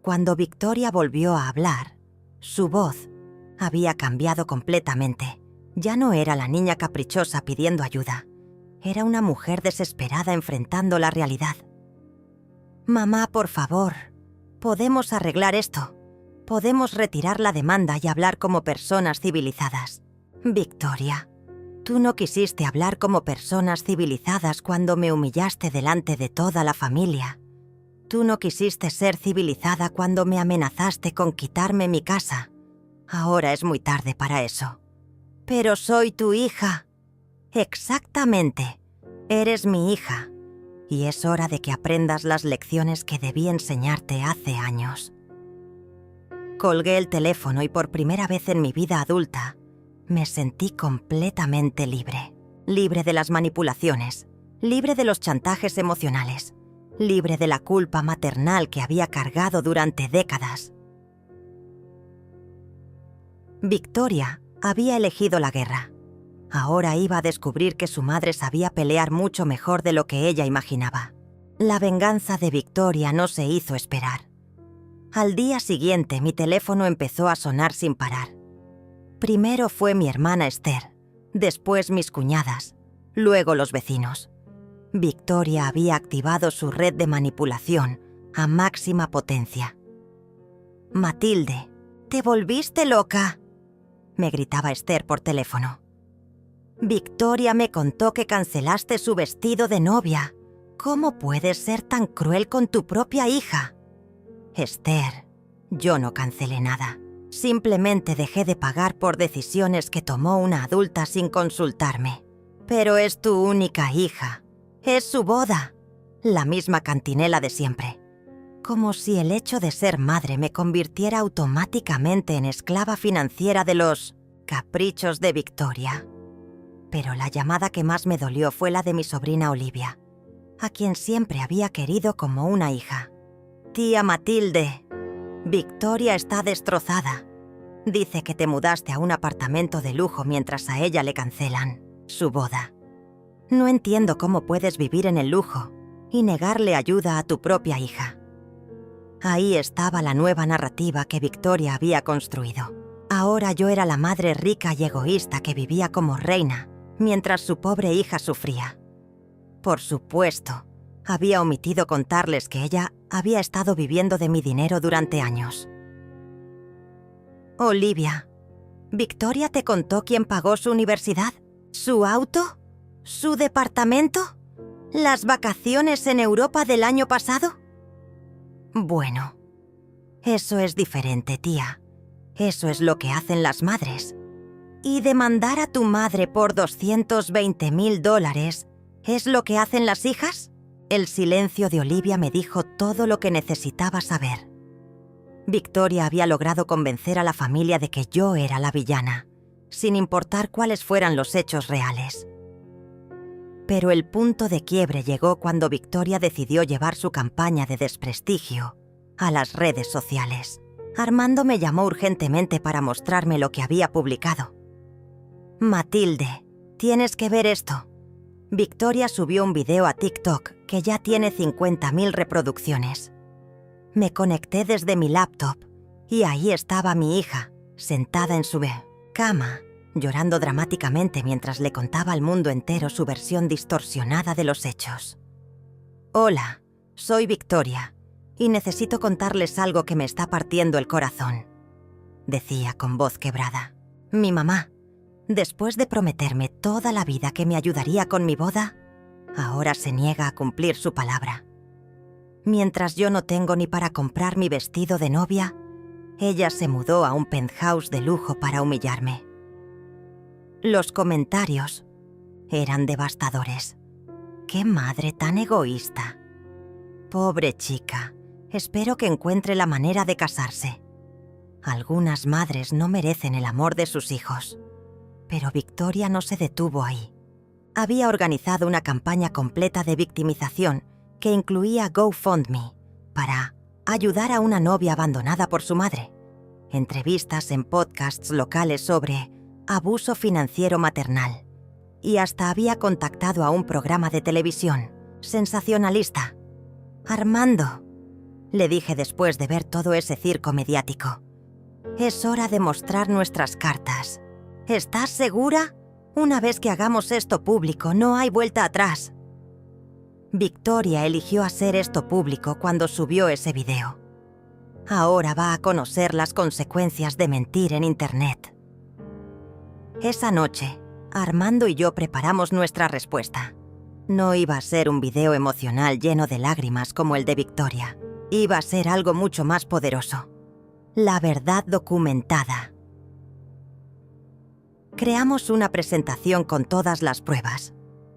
Cuando Victoria volvió a hablar, su voz había cambiado completamente. Ya no era la niña caprichosa pidiendo ayuda. Era una mujer desesperada enfrentando la realidad. «Mamá, por favor, podemos arreglar esto. Podemos retirar la demanda y hablar como personas civilizadas. Victoria, tú no quisiste hablar como personas civilizadas cuando me humillaste delante de toda la familia. Tú no quisiste ser civilizada cuando me amenazaste con quitarme mi casa. Ahora es muy tarde para eso. Pero soy tu hija». «Exactamente. Eres mi hija. Y es hora de que aprendas las lecciones que debí enseñarte hace años». Colgué el teléfono y por primera vez en mi vida adulta me sentí completamente libre. Libre de las manipulaciones, libre de los chantajes emocionales, libre de la culpa maternal que había cargado durante décadas. Victoria había elegido la guerra. Ahora iba a descubrir que su madre sabía pelear mucho mejor de lo que ella imaginaba. La venganza de Victoria no se hizo esperar. Al día siguiente, mi teléfono empezó a sonar sin parar. Primero fue mi hermana Esther, después mis cuñadas, luego los vecinos. Victoria había activado su red de manipulación a máxima potencia. «Matilde, ¿te volviste loca?», me gritaba Esther por teléfono. «Victoria me contó que cancelaste su vestido de novia. ¿Cómo puedes ser tan cruel con tu propia hija?». «Esther, yo no cancelé nada. Simplemente dejé de pagar por decisiones que tomó una adulta sin consultarme. Pero es tu única hija. Es su boda. La misma cantinela de siempre. Como si el hecho de ser madre me convirtiera automáticamente en esclava financiera de los caprichos de Victoria». Pero la llamada que más me dolió fue la de mi sobrina Olivia, a quien siempre había querido como una hija. «Tía Matilde, Victoria está destrozada. Dice que te mudaste a un apartamento de lujo mientras a ella le cancelan su boda. No entiendo cómo puedes vivir en el lujo y negarle ayuda a tu propia hija». Ahí estaba la nueva narrativa que Victoria había construido. Ahora yo era la madre rica y egoísta que vivía como reina, mientras su pobre hija sufría. Por supuesto, había omitido contarles que ella había estado viviendo de mi dinero durante años. «Olivia, ¿Victoria te contó quién pagó su universidad? ¿Su auto? ¿Su departamento? ¿Las vacaciones en Europa del año pasado?» «Bueno, eso es diferente, tía. Eso es lo que hacen las madres. Y demandar a tu madre por $220,000 es lo que hacen las hijas». El silencio de Olivia me dijo todo lo que necesitaba saber. Victoria había logrado convencer a la familia de que yo era la villana, sin importar cuáles fueran los hechos reales. Pero el punto de quiebre llegó cuando Victoria decidió llevar su campaña de desprestigio a las redes sociales. Armando me llamó urgentemente para mostrarme lo que había publicado. «Matilde, tienes que ver esto». Victoria subió un video a TikTok que ya tiene 50,000 reproducciones. Me conecté desde mi laptop y ahí estaba mi hija, sentada en su cama, llorando dramáticamente mientras le contaba al mundo entero su versión distorsionada de los hechos. «Hola, soy Victoria y necesito contarles algo que me está partiendo el corazón», decía con voz quebrada. «Mi mamá, después de prometerme toda la vida que me ayudaría con mi boda, ahora se niega a cumplir su palabra. Mientras yo no tengo ni para comprar mi vestido de novia, ella se mudó a un penthouse de lujo para humillarme». Los comentarios eran devastadores. «¡Qué madre tan egoísta! Pobre chica, espero que encuentre la manera de casarse. Algunas madres no merecen el amor de sus hijos». Pero Victoria no se detuvo ahí. había organizado una campaña completa de victimización que incluía GoFundMe para ayudar a una novia abandonada por su madre, entrevistas en podcasts locales sobre abuso financiero maternal y hasta había contactado a un programa de televisión sensacionalista. «Armando», le dije después de ver todo ese circo mediático, «es hora de mostrar nuestras cartas. ¿Estás segura? Una vez que hagamos esto público, no hay vuelta atrás». Victoria eligió hacer esto público cuando subió ese video. Ahora va a conocer las consecuencias de mentir en Internet. Esa noche, Armando y yo preparamos nuestra respuesta. No iba a ser un video emocional lleno de lágrimas como el de Victoria. Iba a ser algo mucho más poderoso. La verdad documentada. Creamos una presentación con todas las pruebas.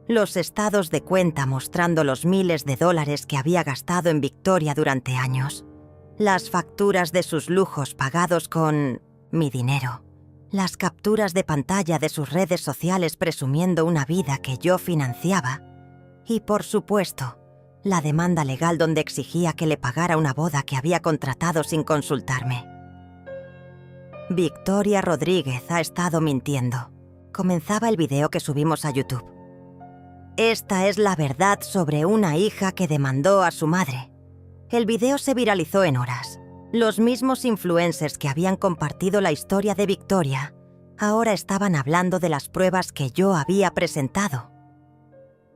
Los estados de cuenta mostrando los miles de dólares que había gastado en Victoria durante años. Las facturas de sus lujos pagados con mi dinero. Las capturas de pantalla de sus redes sociales presumiendo una vida que yo financiaba. Y, por supuesto, la demanda legal donde exigía que le pagara una boda que había contratado sin consultarme. Victoria Rodríguez ha estado mintiendo. Comenzaba el video que subimos a YouTube. Esta es la verdad sobre una hija que demandó a su madre. El video se viralizó en horas. Los mismos influencers que habían compartido la historia de Victoria ahora estaban hablando de las pruebas que yo había presentado.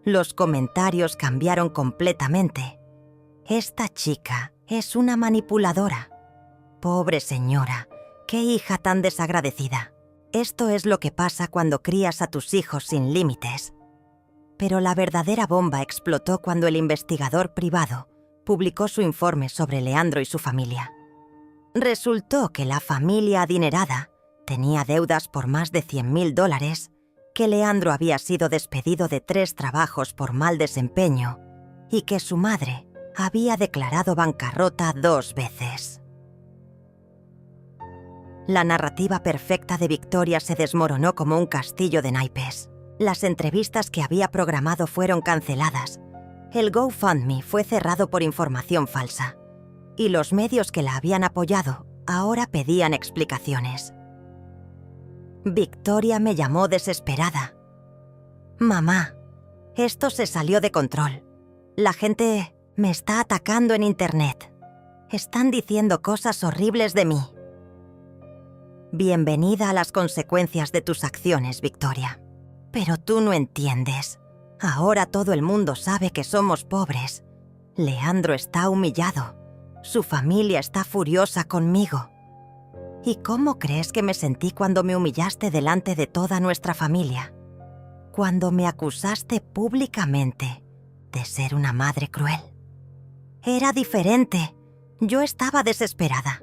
Los comentarios cambiaron completamente. Esta chica es una manipuladora. Pobre señora, qué hija tan desagradecida. Esto es lo que pasa cuando crías a tus hijos sin límites. Pero la verdadera bomba explotó cuando el investigador privado publicó su informe sobre Leandro y su familia. Resultó que la familia adinerada tenía deudas por más de $100,000, que Leandro había sido despedido de 3 trabajos por mal desempeño y que su madre había declarado bancarrota 2 veces. La narrativa perfecta de Victoria se desmoronó como un castillo de naipes. Las entrevistas que había programado fueron canceladas. El GoFundMe fue cerrado por información falsa. Y los medios que la habían apoyado ahora pedían explicaciones. Victoria me llamó desesperada. «Mamá, esto se salió de control. La gente me está atacando en Internet. Están diciendo cosas horribles de mí». Bienvenida a las consecuencias de tus acciones, Victoria. Pero tú no entiendes. Ahora todo el mundo sabe que somos pobres. Leandro está humillado. Su familia está furiosa conmigo. ¿Y cómo crees que me sentí cuando me humillaste delante de toda nuestra familia? Cuando me acusaste públicamente de ser una madre cruel. Era diferente. Yo estaba desesperada.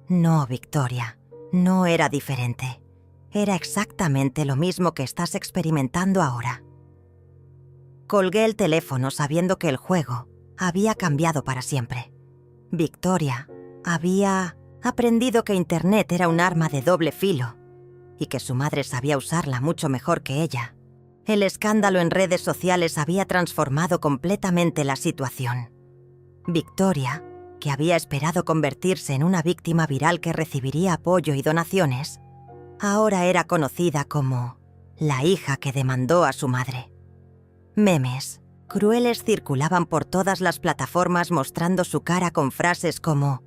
No, Victoria, no era diferente. Era exactamente lo mismo que estás experimentando ahora. Colgué el teléfono sabiendo que el juego había cambiado para siempre. Victoria había aprendido que Internet era un arma de doble filo y que su madre sabía usarla mucho mejor que ella. El escándalo en redes sociales había transformado completamente la situación. Victoria, que había esperado convertirse en una víctima viral que recibiría apoyo y donaciones, ahora era conocida como la hija que demandó a su madre. Memes crueles circulaban por todas las plataformas mostrando su cara con frases como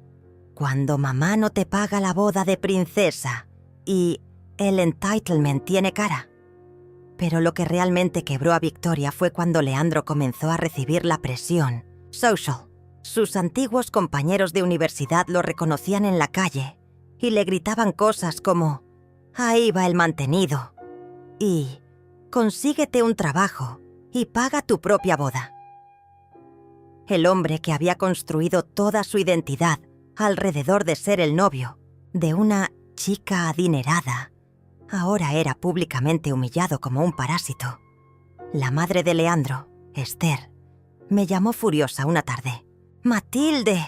«Cuando mamá no te paga la boda de princesa» y «El entitlement tiene cara». Pero lo que realmente quebró a Victoria fue cuando Leandro comenzó a recibir la presión social. Sus antiguos compañeros de universidad lo reconocían en la calle y le gritaban cosas como «Ahí va el mantenido» y «Consíguete un trabajo y paga tu propia boda». El hombre que había construido toda su identidad alrededor de ser el novio de una chica adinerada, ahora era públicamente humillado como un parásito. La madre de Leandro, Esther, me llamó furiosa una tarde. «Matilde,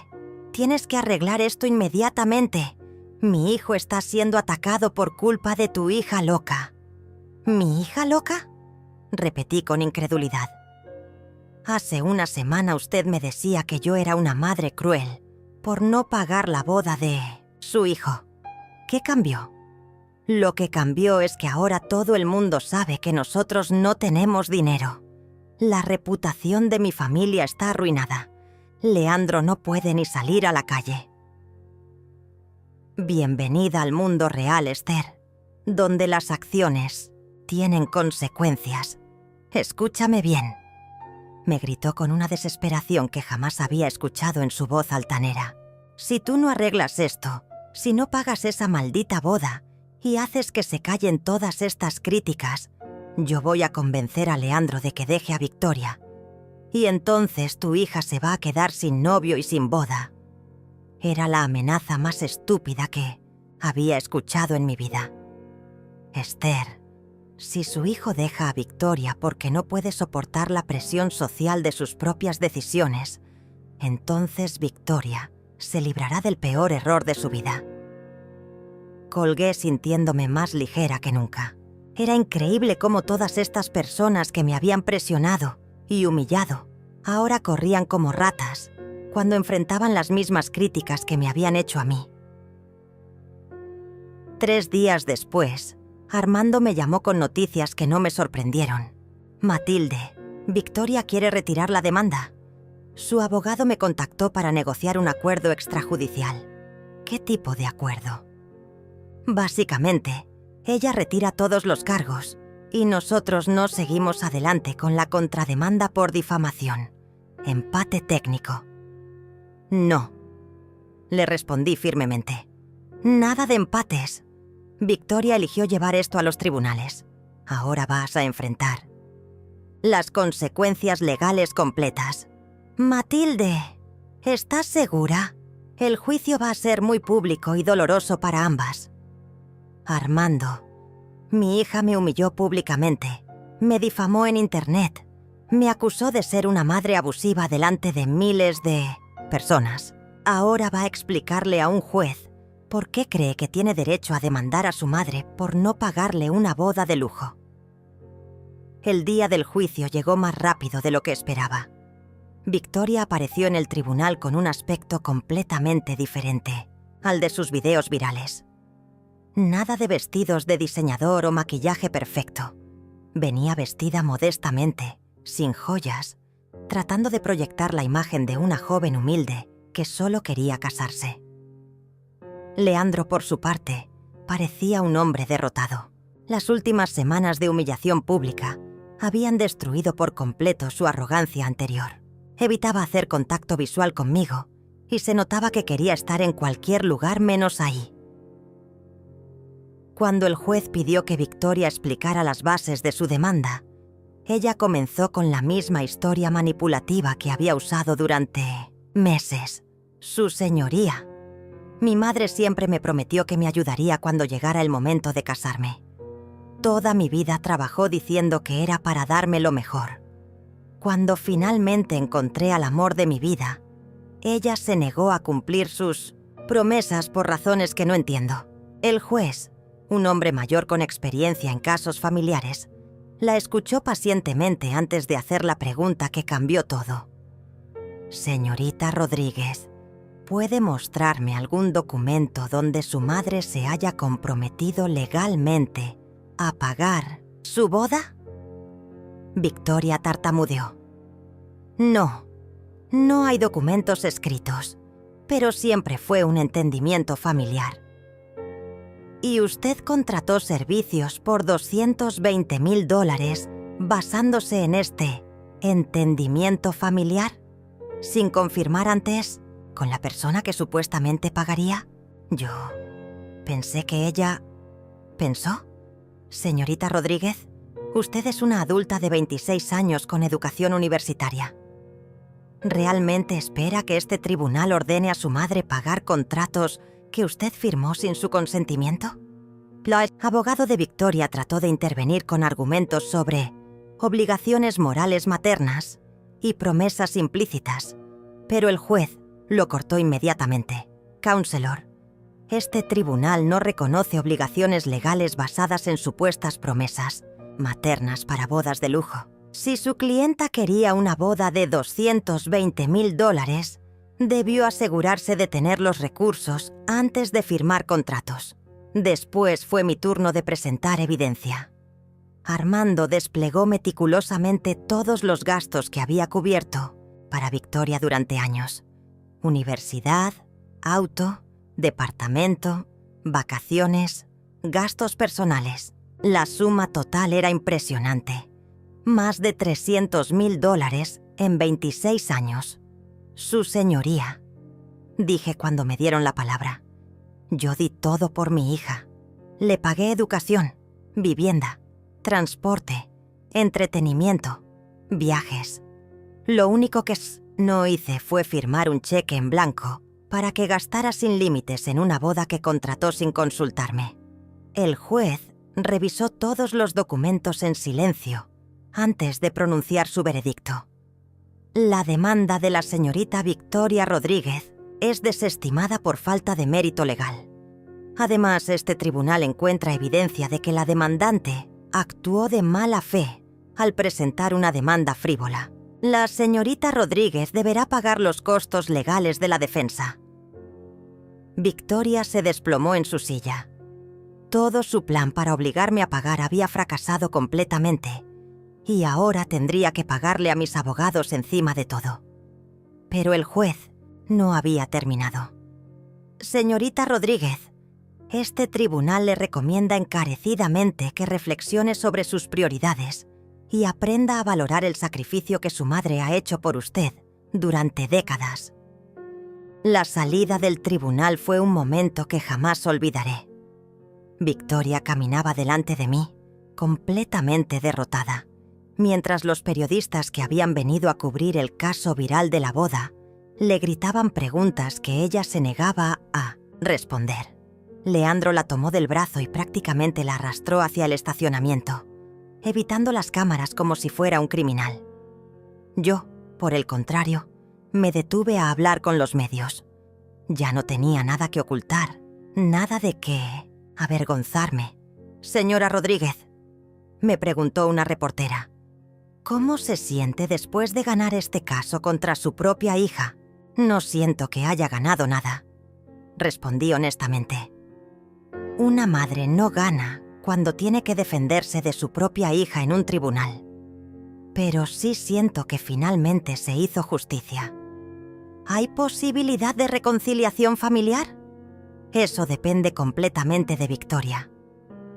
tienes que arreglar esto inmediatamente. Mi hijo está siendo atacado por culpa de tu hija loca». «¿Mi hija loca?». repetí con incredulidad. Hace una semana usted me decía que yo era una madre cruel por no pagar la boda de su hijo. ¿Qué cambió? Lo que cambió es que ahora todo el mundo sabe que nosotros no tenemos dinero. La reputación de mi familia está arruinada. Leandro no puede ni salir a la calle. Bienvenida al mundo real, Esther, donde las acciones tienen consecuencias. Escúchame bien. Me gritó con una desesperación que jamás había escuchado en su voz altanera. Si tú no arreglas esto, si no pagas esa maldita boda y haces que se callen todas estas críticas, yo voy a convencer a Leandro de que deje a Victoria. Y entonces tu hija se va a quedar sin novio y sin boda. Era la amenaza más estúpida que había escuchado en mi vida. Esther, si su hijo deja a Victoria porque no puede soportar la presión social de sus propias decisiones, entonces Victoria se librará del peor error de su vida. Colgué sintiéndome más ligera que nunca. Era increíble cómo todas estas personas que me habían presionado y humillado ahora corrían como ratas cuando enfrentaban las mismas críticas que me habían hecho a mí. 3 días después, Armando me llamó con noticias que no me sorprendieron. Matilde, Victoria quiere retirar la demanda. Su abogado me contactó para negociar un acuerdo extrajudicial. ¿Qué tipo de acuerdo? Básicamente, ella retira todos los cargos y nosotros no seguimos adelante con la contrademanda por difamación. Empate técnico. No, le respondí firmemente. Nada de empates. Victoria eligió llevar esto a los tribunales. Ahora vas a enfrentar las consecuencias legales completas. Matilde, ¿estás segura? El juicio va a ser muy público y doloroso para ambas. Armando, mi hija me humilló públicamente, me difamó en internet, me acusó de ser una madre abusiva delante de miles de personas. Ahora va a explicarle a un juez por qué cree que tiene derecho a demandar a su madre por no pagarle una boda de lujo. El día del juicio llegó más rápido de lo que esperaba. Victoria apareció en el tribunal con un aspecto completamente diferente al de sus videos virales. Nada de vestidos de diseñador o maquillaje perfecto. Venía vestida modestamente, sin joyas, tratando de proyectar la imagen de una joven humilde que solo quería casarse. Leandro, por su parte, parecía un hombre derrotado. Las últimas semanas de humillación pública habían destruido por completo su arrogancia anterior. Evitaba hacer contacto visual conmigo y se notaba que quería estar en cualquier lugar menos ahí. Cuando el juez pidió que Victoria explicara las bases de su demanda, ella comenzó con la misma historia manipulativa que había usado durante meses. Su señoría. Mi madre siempre me prometió que me ayudaría cuando llegara el momento de casarme. Toda mi vida trabajó diciendo que era para darme lo mejor. Cuando finalmente encontré al amor de mi vida, ella se negó a cumplir sus promesas por razones que no entiendo. El juez, un hombre mayor con experiencia en casos familiares, la escuchó pacientemente antes de hacer la pregunta que cambió todo. Señorita Rodríguez, ¿puede mostrarme algún documento donde su madre se haya comprometido legalmente a pagar su boda? Victoria tartamudeó. No, no hay documentos escritos, pero siempre fue un entendimiento familiar. Y usted contrató servicios por $220,000 basándose en este entendimiento familiar, sin confirmar antes con la persona que supuestamente pagaría. Yo pensé que ella... ¿Pensó? Señorita Rodríguez, usted es una adulta de 26 años con educación universitaria. ¿Realmente espera que este tribunal ordene a su madre pagar contratos que usted firmó sin su consentimiento? El abogado de Victoria trató de intervenir con argumentos sobre obligaciones morales maternas y promesas implícitas, pero el juez lo cortó inmediatamente. Counselor, este tribunal no reconoce obligaciones legales basadas en supuestas promesas. maternas para bodas de lujo. Si su clienta quería una boda de $220,000, debió asegurarse de tener los recursos antes de firmar contratos. Después fue mi turno de presentar evidencia. Armando desplegó meticulosamente todos los gastos que había cubierto para Victoria durante años. Universidad, auto, departamento, vacaciones, gastos personales. La suma total era impresionante. Más de $300,000 en 26 años. Su señoría, dije cuando me dieron la palabra. Yo di todo por mi hija. Le pagué educación, vivienda, transporte, entretenimiento, viajes. Lo único que no hice fue firmar un cheque en blanco para que gastara sin límites en una boda que contrató sin consultarme. El juez revisó todos los documentos en silencio antes de pronunciar su veredicto. La demanda de la señorita Victoria Rodríguez es desestimada por falta de mérito legal. Además, este tribunal encuentra evidencia de que la demandante actuó de mala fe al presentar una demanda frívola. La señorita Rodríguez deberá pagar los costos legales de la defensa. Victoria se desplomó en su silla. Todo su plan para obligarme a pagar había fracasado completamente, y ahora tendría que pagarle a mis abogados encima de todo. Pero el juez no había terminado. Señorita Rodríguez, este tribunal le recomienda encarecidamente que reflexione sobre sus prioridades y aprenda a valorar el sacrificio que su madre ha hecho por usted durante décadas. La salida del tribunal fue un momento que jamás olvidaré. Victoria caminaba delante de mí, completamente derrotada, mientras los periodistas que habían venido a cubrir el caso viral de la boda le gritaban preguntas que ella se negaba a responder. Leandro la tomó del brazo y prácticamente la arrastró hacia el estacionamiento, evitando las cámaras como si fuera un criminal. Yo, por el contrario, me detuve a hablar con los medios. Ya no tenía nada que ocultar, nada de qué avergonzarme. Señora Rodríguez, me preguntó una reportera, ¿cómo se siente después de ganar este caso contra su propia hija? No siento que haya ganado nada, respondí honestamente. Una madre no gana cuando tiene que defenderse de su propia hija en un tribunal. Pero sí siento que finalmente se hizo justicia. ¿Hay posibilidad de reconciliación familiar? Eso depende completamente de Victoria.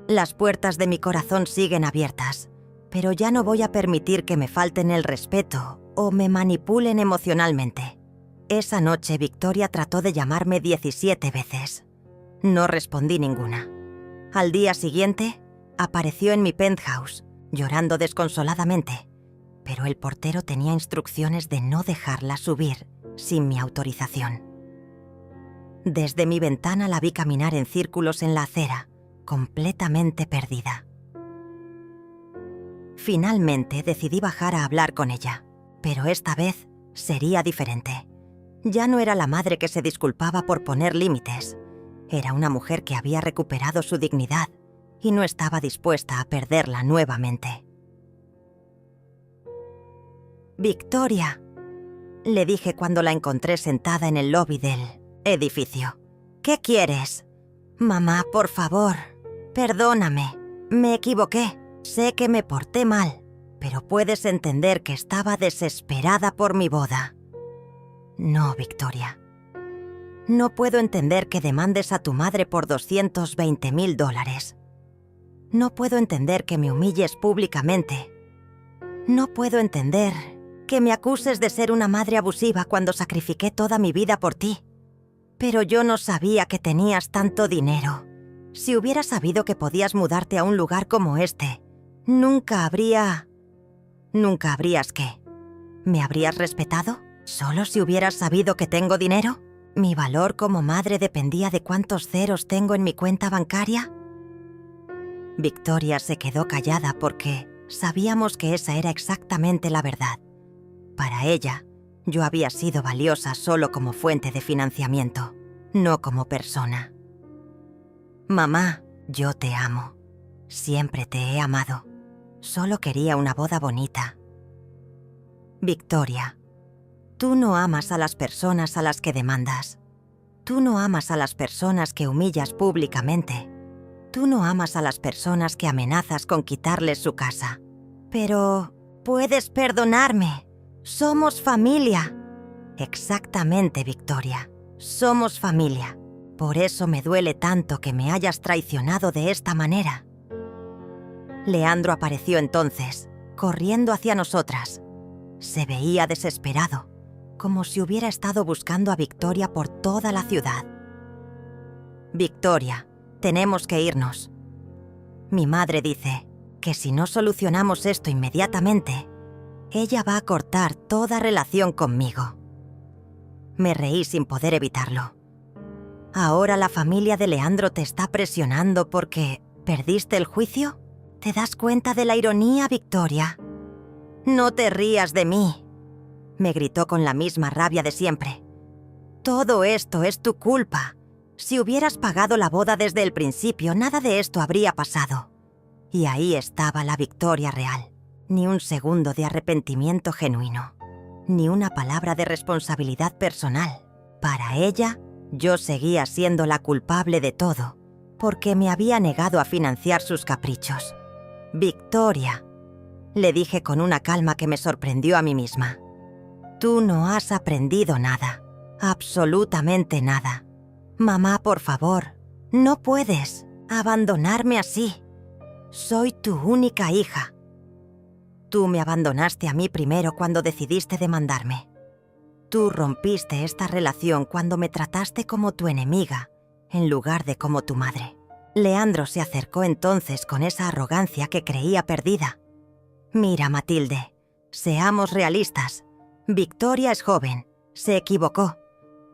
Las puertas de mi corazón siguen abiertas, pero ya no voy a permitir que me falten el respeto o me manipulen emocionalmente. Esa noche Victoria trató de llamarme 17 veces. No respondí ninguna. Al día siguiente, apareció en mi penthouse, llorando desconsoladamente, pero el portero tenía instrucciones de no dejarla subir sin mi autorización. Desde mi ventana la vi caminar en círculos en la acera, completamente perdida. Finalmente decidí bajar a hablar con ella, pero esta vez sería diferente. Ya no era la madre que se disculpaba por poner límites. Era una mujer que había recuperado su dignidad y no estaba dispuesta a perderla nuevamente. «Victoria», le dije cuando la encontré sentada en el lobby del edificio. «¿Qué quieres?» «Mamá, por favor, perdóname. Me equivoqué. Sé que me porté mal, pero puedes entender que estaba desesperada por mi boda». «No, Victoria. No puedo entender que demandes a tu madre por $220,000. No puedo entender que me humilles públicamente. No puedo entender que me acuses de ser una madre abusiva cuando sacrifiqué toda mi vida por ti. Pero yo no sabía que tenías tanto dinero. Si hubiera sabido que podías mudarte a un lugar como este, ¿Nunca habrías qué? ¿Me habrías respetado? ¿Solo si hubieras sabido que tengo dinero? ¿Mi valor como madre dependía de cuántos ceros tengo en mi cuenta bancaria?» Victoria se quedó callada porque sabíamos que esa era exactamente la verdad. Para ella, yo había sido valiosa solo como fuente de financiamiento, no como persona. «Mamá, yo te amo. Siempre te he amado. Solo quería una boda bonita. Victoria, tú no amas a las personas a las que demandas. Tú no amas a las personas que humillas públicamente. Tú no amas a las personas que amenazas con quitarles su casa. Pero puedes perdonarme. Somos familia. Exactamente, Victoria. Somos familia. Por eso me duele tanto que me hayas traicionado de esta manera. Leandro apareció entonces, corriendo hacia nosotras. Se veía desesperado, como si hubiera estado buscando a Victoria por toda la ciudad. Victoria, tenemos que irnos. Mi madre dice que si no solucionamos esto inmediatamente, ella va a cortar toda relación conmigo. Me reí sin poder evitarlo. ¿Ahora la familia de Leandro te está presionando porque perdiste el juicio? ¿Te das cuenta de la ironía, Victoria? No te rías de mí, me gritó con la misma rabia de siempre. Todo esto es tu culpa. Si hubieras pagado la boda desde el principio, nada de esto habría pasado. Y ahí estaba la Victoria real. Ni un segundo de arrepentimiento genuino. Ni una palabra de responsabilidad personal. Para ella, yo seguía siendo la culpable de todo, porque me había negado a financiar sus caprichos. Victoria, le dije con una calma que me sorprendió a mí misma. Tú no has aprendido nada. Absolutamente nada. Mamá, por favor, no puedes abandonarme así. Soy tu única hija. Tú me abandonaste a mí primero cuando decidiste demandarme. Tú rompiste esta relación cuando me trataste como tu enemiga, en lugar de como tu madre. Leandro se acercó entonces con esa arrogancia que creía perdida. Mira, Matilde, seamos realistas. Victoria es joven, se equivocó,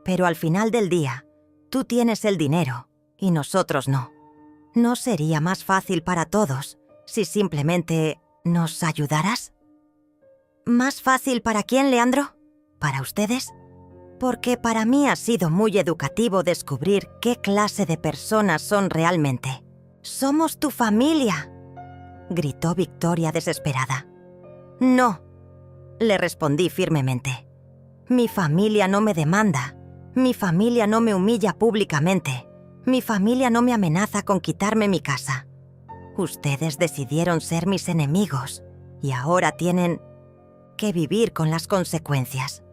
pero al final del día, tú tienes el dinero y nosotros no. ¿No sería más fácil para todos si simplemente nos ayudaras? ¿Más fácil para quién, Leandro? ¿Para ustedes? Porque para mí ha sido muy educativo descubrir qué clase de personas son realmente. ¡Somos tu familia!, gritó Victoria desesperada. No, le respondí firmemente. Mi familia no me demanda. Mi familia no me humilla públicamente. Mi familia no me amenaza con quitarme mi casa. Ustedes decidieron ser mis enemigos y ahora tienen que vivir con las consecuencias.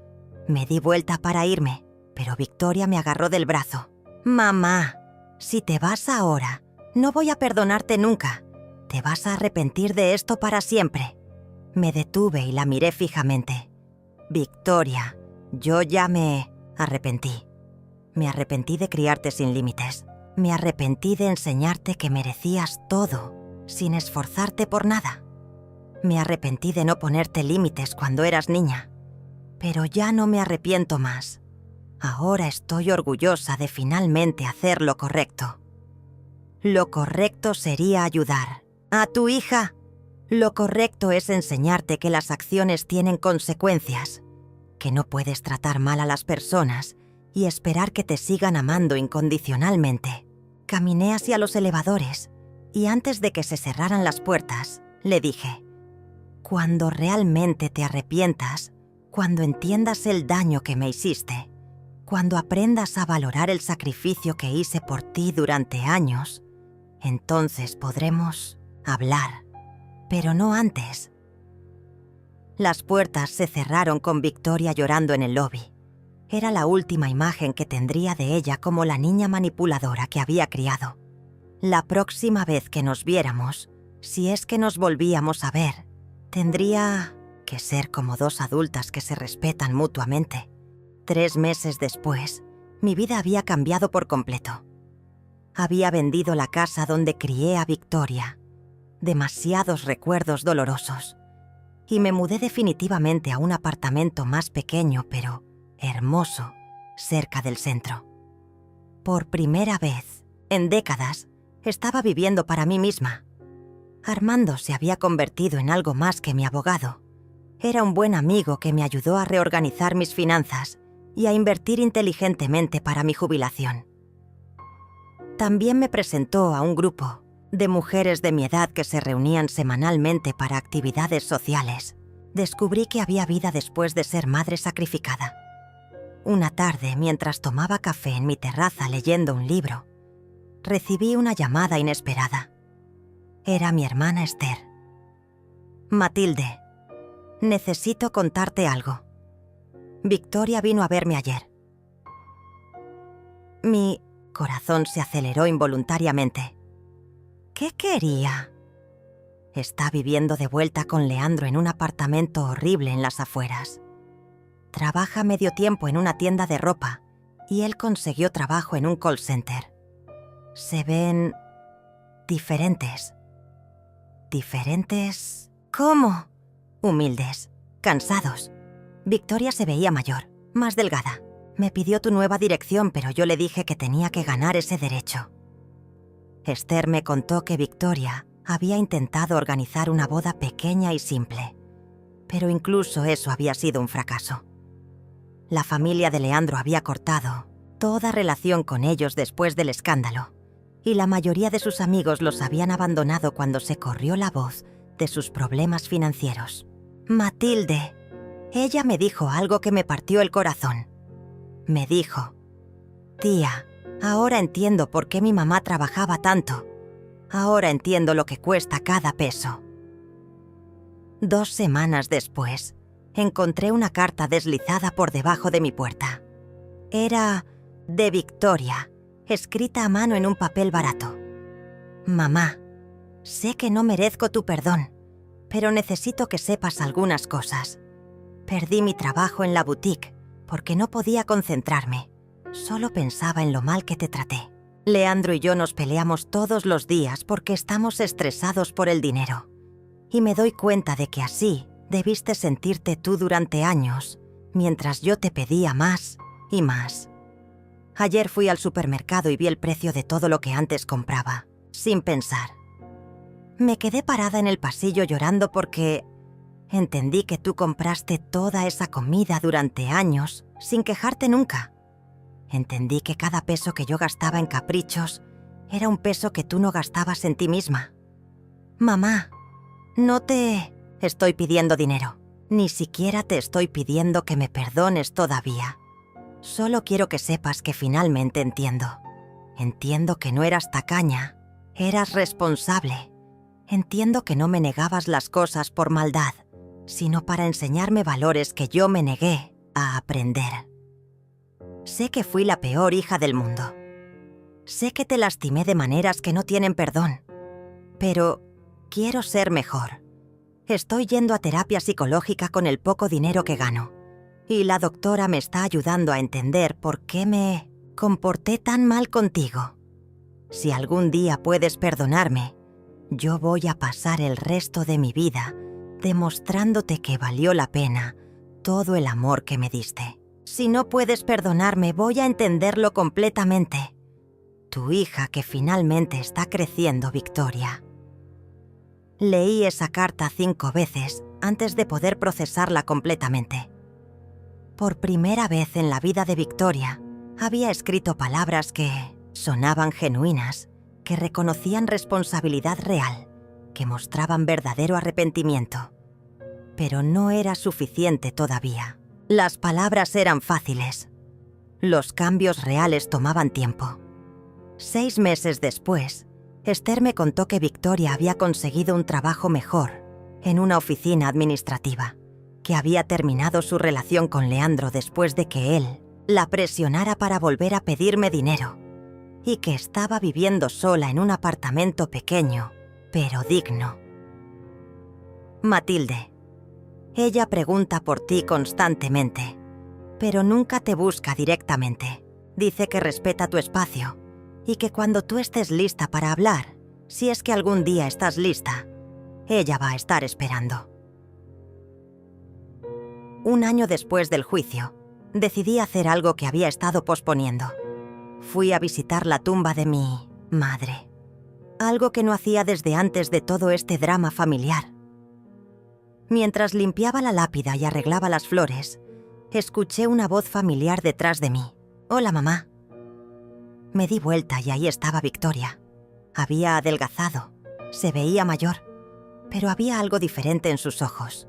Me di vuelta para irme, pero Victoria me agarró del brazo. Mamá, si te vas ahora, no voy a perdonarte nunca. Te vas a arrepentir de esto para siempre. Me detuve y la miré fijamente. Victoria, yo ya me arrepentí. Me arrepentí de criarte sin límites. Me arrepentí de enseñarte que merecías todo, sin esforzarte por nada. Me arrepentí de no ponerte límites cuando eras niña. Pero ya no me arrepiento más. Ahora estoy orgullosa de finalmente hacer lo correcto. Lo correcto sería ayudar a tu hija. Lo correcto es enseñarte que las acciones tienen consecuencias, que no puedes tratar mal a las personas y esperar que te sigan amando incondicionalmente. Caminé hacia los elevadores y antes de que se cerraran las puertas, le dije: cuando realmente te arrepientas, cuando entiendas el daño que me hiciste, cuando aprendas a valorar el sacrificio que hice por ti durante años, entonces podremos hablar, pero no antes. Las puertas se cerraron con Victoria llorando en el lobby. Era la última imagen que tendría de ella como la niña manipuladora que había criado. La próxima vez que nos viéramos, si es que nos volvíamos a ver, tendría que ser como dos adultas que se respetan mutuamente. 3 meses después, mi vida había cambiado por completo. Había vendido la casa donde crié a Victoria. Demasiados recuerdos dolorosos. Y me mudé definitivamente a un apartamento más pequeño, pero hermoso, cerca del centro. Por primera vez, en décadas, estaba viviendo para mí misma. Armando se había convertido en algo más que mi abogado. Era un buen amigo que me ayudó a reorganizar mis finanzas y a invertir inteligentemente para mi jubilación. También me presentó a un grupo de mujeres de mi edad que se reunían semanalmente para actividades sociales, descubrí que había vida después de ser madre sacrificada. Una tarde, mientras tomaba café en mi terraza leyendo un libro, recibí una llamada inesperada. Era mi hermana Esther. Matilde, necesito contarte algo. Victoria vino a verme ayer. Mi corazón se aceleró involuntariamente. ¿Qué quería? Está viviendo de vuelta con Leandro en un apartamento horrible en las afueras. Trabaja medio tiempo en una tienda de ropa y él consiguió trabajo en un call center. Se ven diferentes. ¿Diferentes? ¿Cómo? Humildes, cansados. Victoria se veía mayor, más delgada. Me pidió tu nueva dirección, pero yo le dije que tenía que ganar ese derecho. Esther me contó que Victoria había intentado organizar una boda pequeña y simple, pero incluso eso había sido un fracaso. La familia de Leandro había cortado toda relación con ellos después del escándalo, y la mayoría de sus amigos los habían abandonado cuando se corrió la voz de sus problemas financieros. Matilde, ella me dijo algo que me partió el corazón. Me dijo: «Tía, ahora entiendo por qué mi mamá trabajaba tanto. Ahora entiendo lo que cuesta cada peso». 2 semanas después, encontré una carta deslizada por debajo de mi puerta. Era de Victoria, escrita a mano en un papel barato. «Mamá, sé que no merezco tu perdón, pero necesito que sepas algunas cosas. Perdí mi trabajo en la boutique porque no podía concentrarme. Solo pensaba en lo mal que te traté. Leandro y yo nos peleamos todos los días porque estamos estresados por el dinero. Y me doy cuenta de que así debiste sentirte tú durante años, mientras yo te pedía más y más. Ayer fui al supermercado y vi el precio de todo lo que antes compraba, sin pensar. Me quedé parada en el pasillo llorando porque entendí que tú compraste toda esa comida durante años sin quejarte nunca. Entendí que cada peso que yo gastaba en caprichos era un peso que tú no gastabas en ti misma. Mamá, no te estoy pidiendo dinero. Ni siquiera te estoy pidiendo que me perdones todavía. Solo quiero que sepas que finalmente entiendo. Entiendo que no eras tacaña, eras responsable. Entiendo que no me negabas las cosas por maldad, sino para enseñarme valores que yo me negué a aprender. Sé que fui la peor hija del mundo. Sé que te lastimé de maneras que no tienen perdón, pero quiero ser mejor. Estoy yendo a terapia psicológica con el poco dinero que gano, y la doctora me está ayudando a entender por qué me comporté tan mal contigo. Si algún día puedes perdonarme, yo voy a pasar el resto de mi vida demostrándote que valió la pena todo el amor que me diste. Si no puedes perdonarme, voy a entenderlo completamente. Tu hija que finalmente está creciendo, Victoria. Leí esa carta 5 veces antes de poder procesarla completamente. Por primera vez en la vida de Victoria, había escrito palabras que sonaban genuinas, que reconocían responsabilidad real, que mostraban verdadero arrepentimiento. Pero no era suficiente todavía. Las palabras eran fáciles. Los cambios reales tomaban tiempo. 6 meses después, Esther me contó que Victoria había conseguido un trabajo mejor en una oficina administrativa, que había terminado su relación con Leandro después de que él la presionara para volver a pedirme dinero, y que estaba viviendo sola en un apartamento pequeño, pero digno. Matilde, ella pregunta por ti constantemente, pero nunca te busca directamente. Dice que respeta tu espacio y que cuando tú estés lista para hablar, si es que algún día estás lista, ella va a estar esperando. 1 año después del juicio, decidí hacer algo que había estado posponiendo. Fui a visitar la tumba de mi madre, algo que no hacía desde antes de todo este drama familiar. Mientras limpiaba la lápida y arreglaba las flores, escuché una voz familiar detrás de mí. «Hola, mamá». Me di vuelta y ahí estaba Victoria, Había adelgazado, se veía mayor, pero había algo diferente en sus ojos.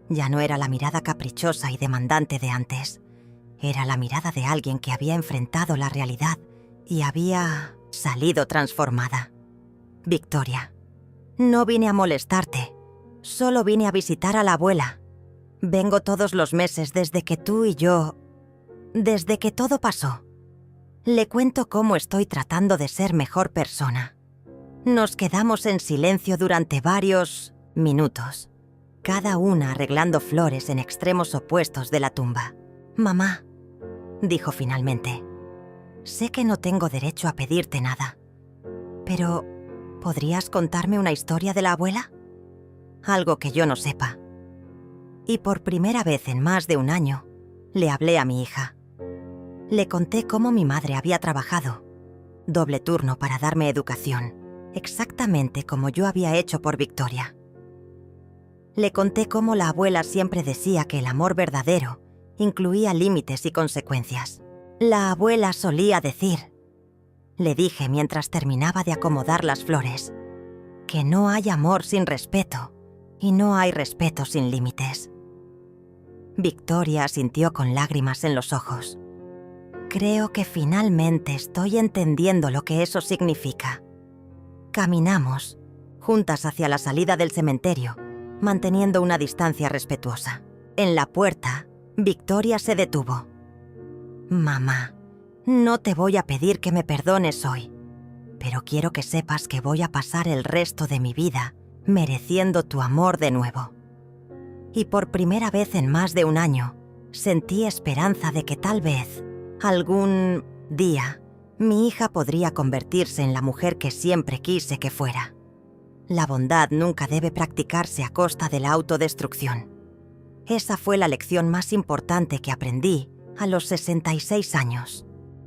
Ya no era la mirada caprichosa y demandante de antes. Era la mirada de alguien que había enfrentado la realidad y había salido transformada. Victoria, no vine a molestarte, solo vine a visitar a la abuela. Vengo todos los meses desde que todo pasó. Le cuento cómo estoy tratando de ser mejor persona. Nos quedamos en silencio durante varios minutos, cada una arreglando flores en extremos opuestos de la tumba. «Mamá», dijo finalmente, «sé que no tengo derecho a pedirte nada, pero ¿podrías contarme una historia de la abuela? Algo que yo no sepa». Y por primera vez en más de un año, le hablé a mi hija. Le conté cómo mi madre había trabajado, doble turno para darme educación, exactamente como yo había hecho por Victoria. Le conté cómo la abuela siempre decía que el amor verdadero incluía límites y consecuencias. La abuela solía decir, le dije mientras terminaba de acomodar las flores, que no hay amor sin respeto y no hay respeto sin límites. Victoria asintió con lágrimas en los ojos. Creo que finalmente estoy entendiendo lo que eso significa. Caminamos, juntas hacia la salida del cementerio, manteniendo una distancia respetuosa. En la puerta, Victoria se detuvo. «Mamá, no te voy a pedir que me perdones hoy, pero quiero que sepas que voy a pasar el resto de mi vida mereciendo tu amor de nuevo». Y por primera vez en más de un año, sentí esperanza de que tal vez, algún día, mi hija podría convertirse en la mujer que siempre quise que fuera. La bondad nunca debe practicarse a costa de la autodestrucción. Esa fue la lección más importante que aprendí a los 66 años.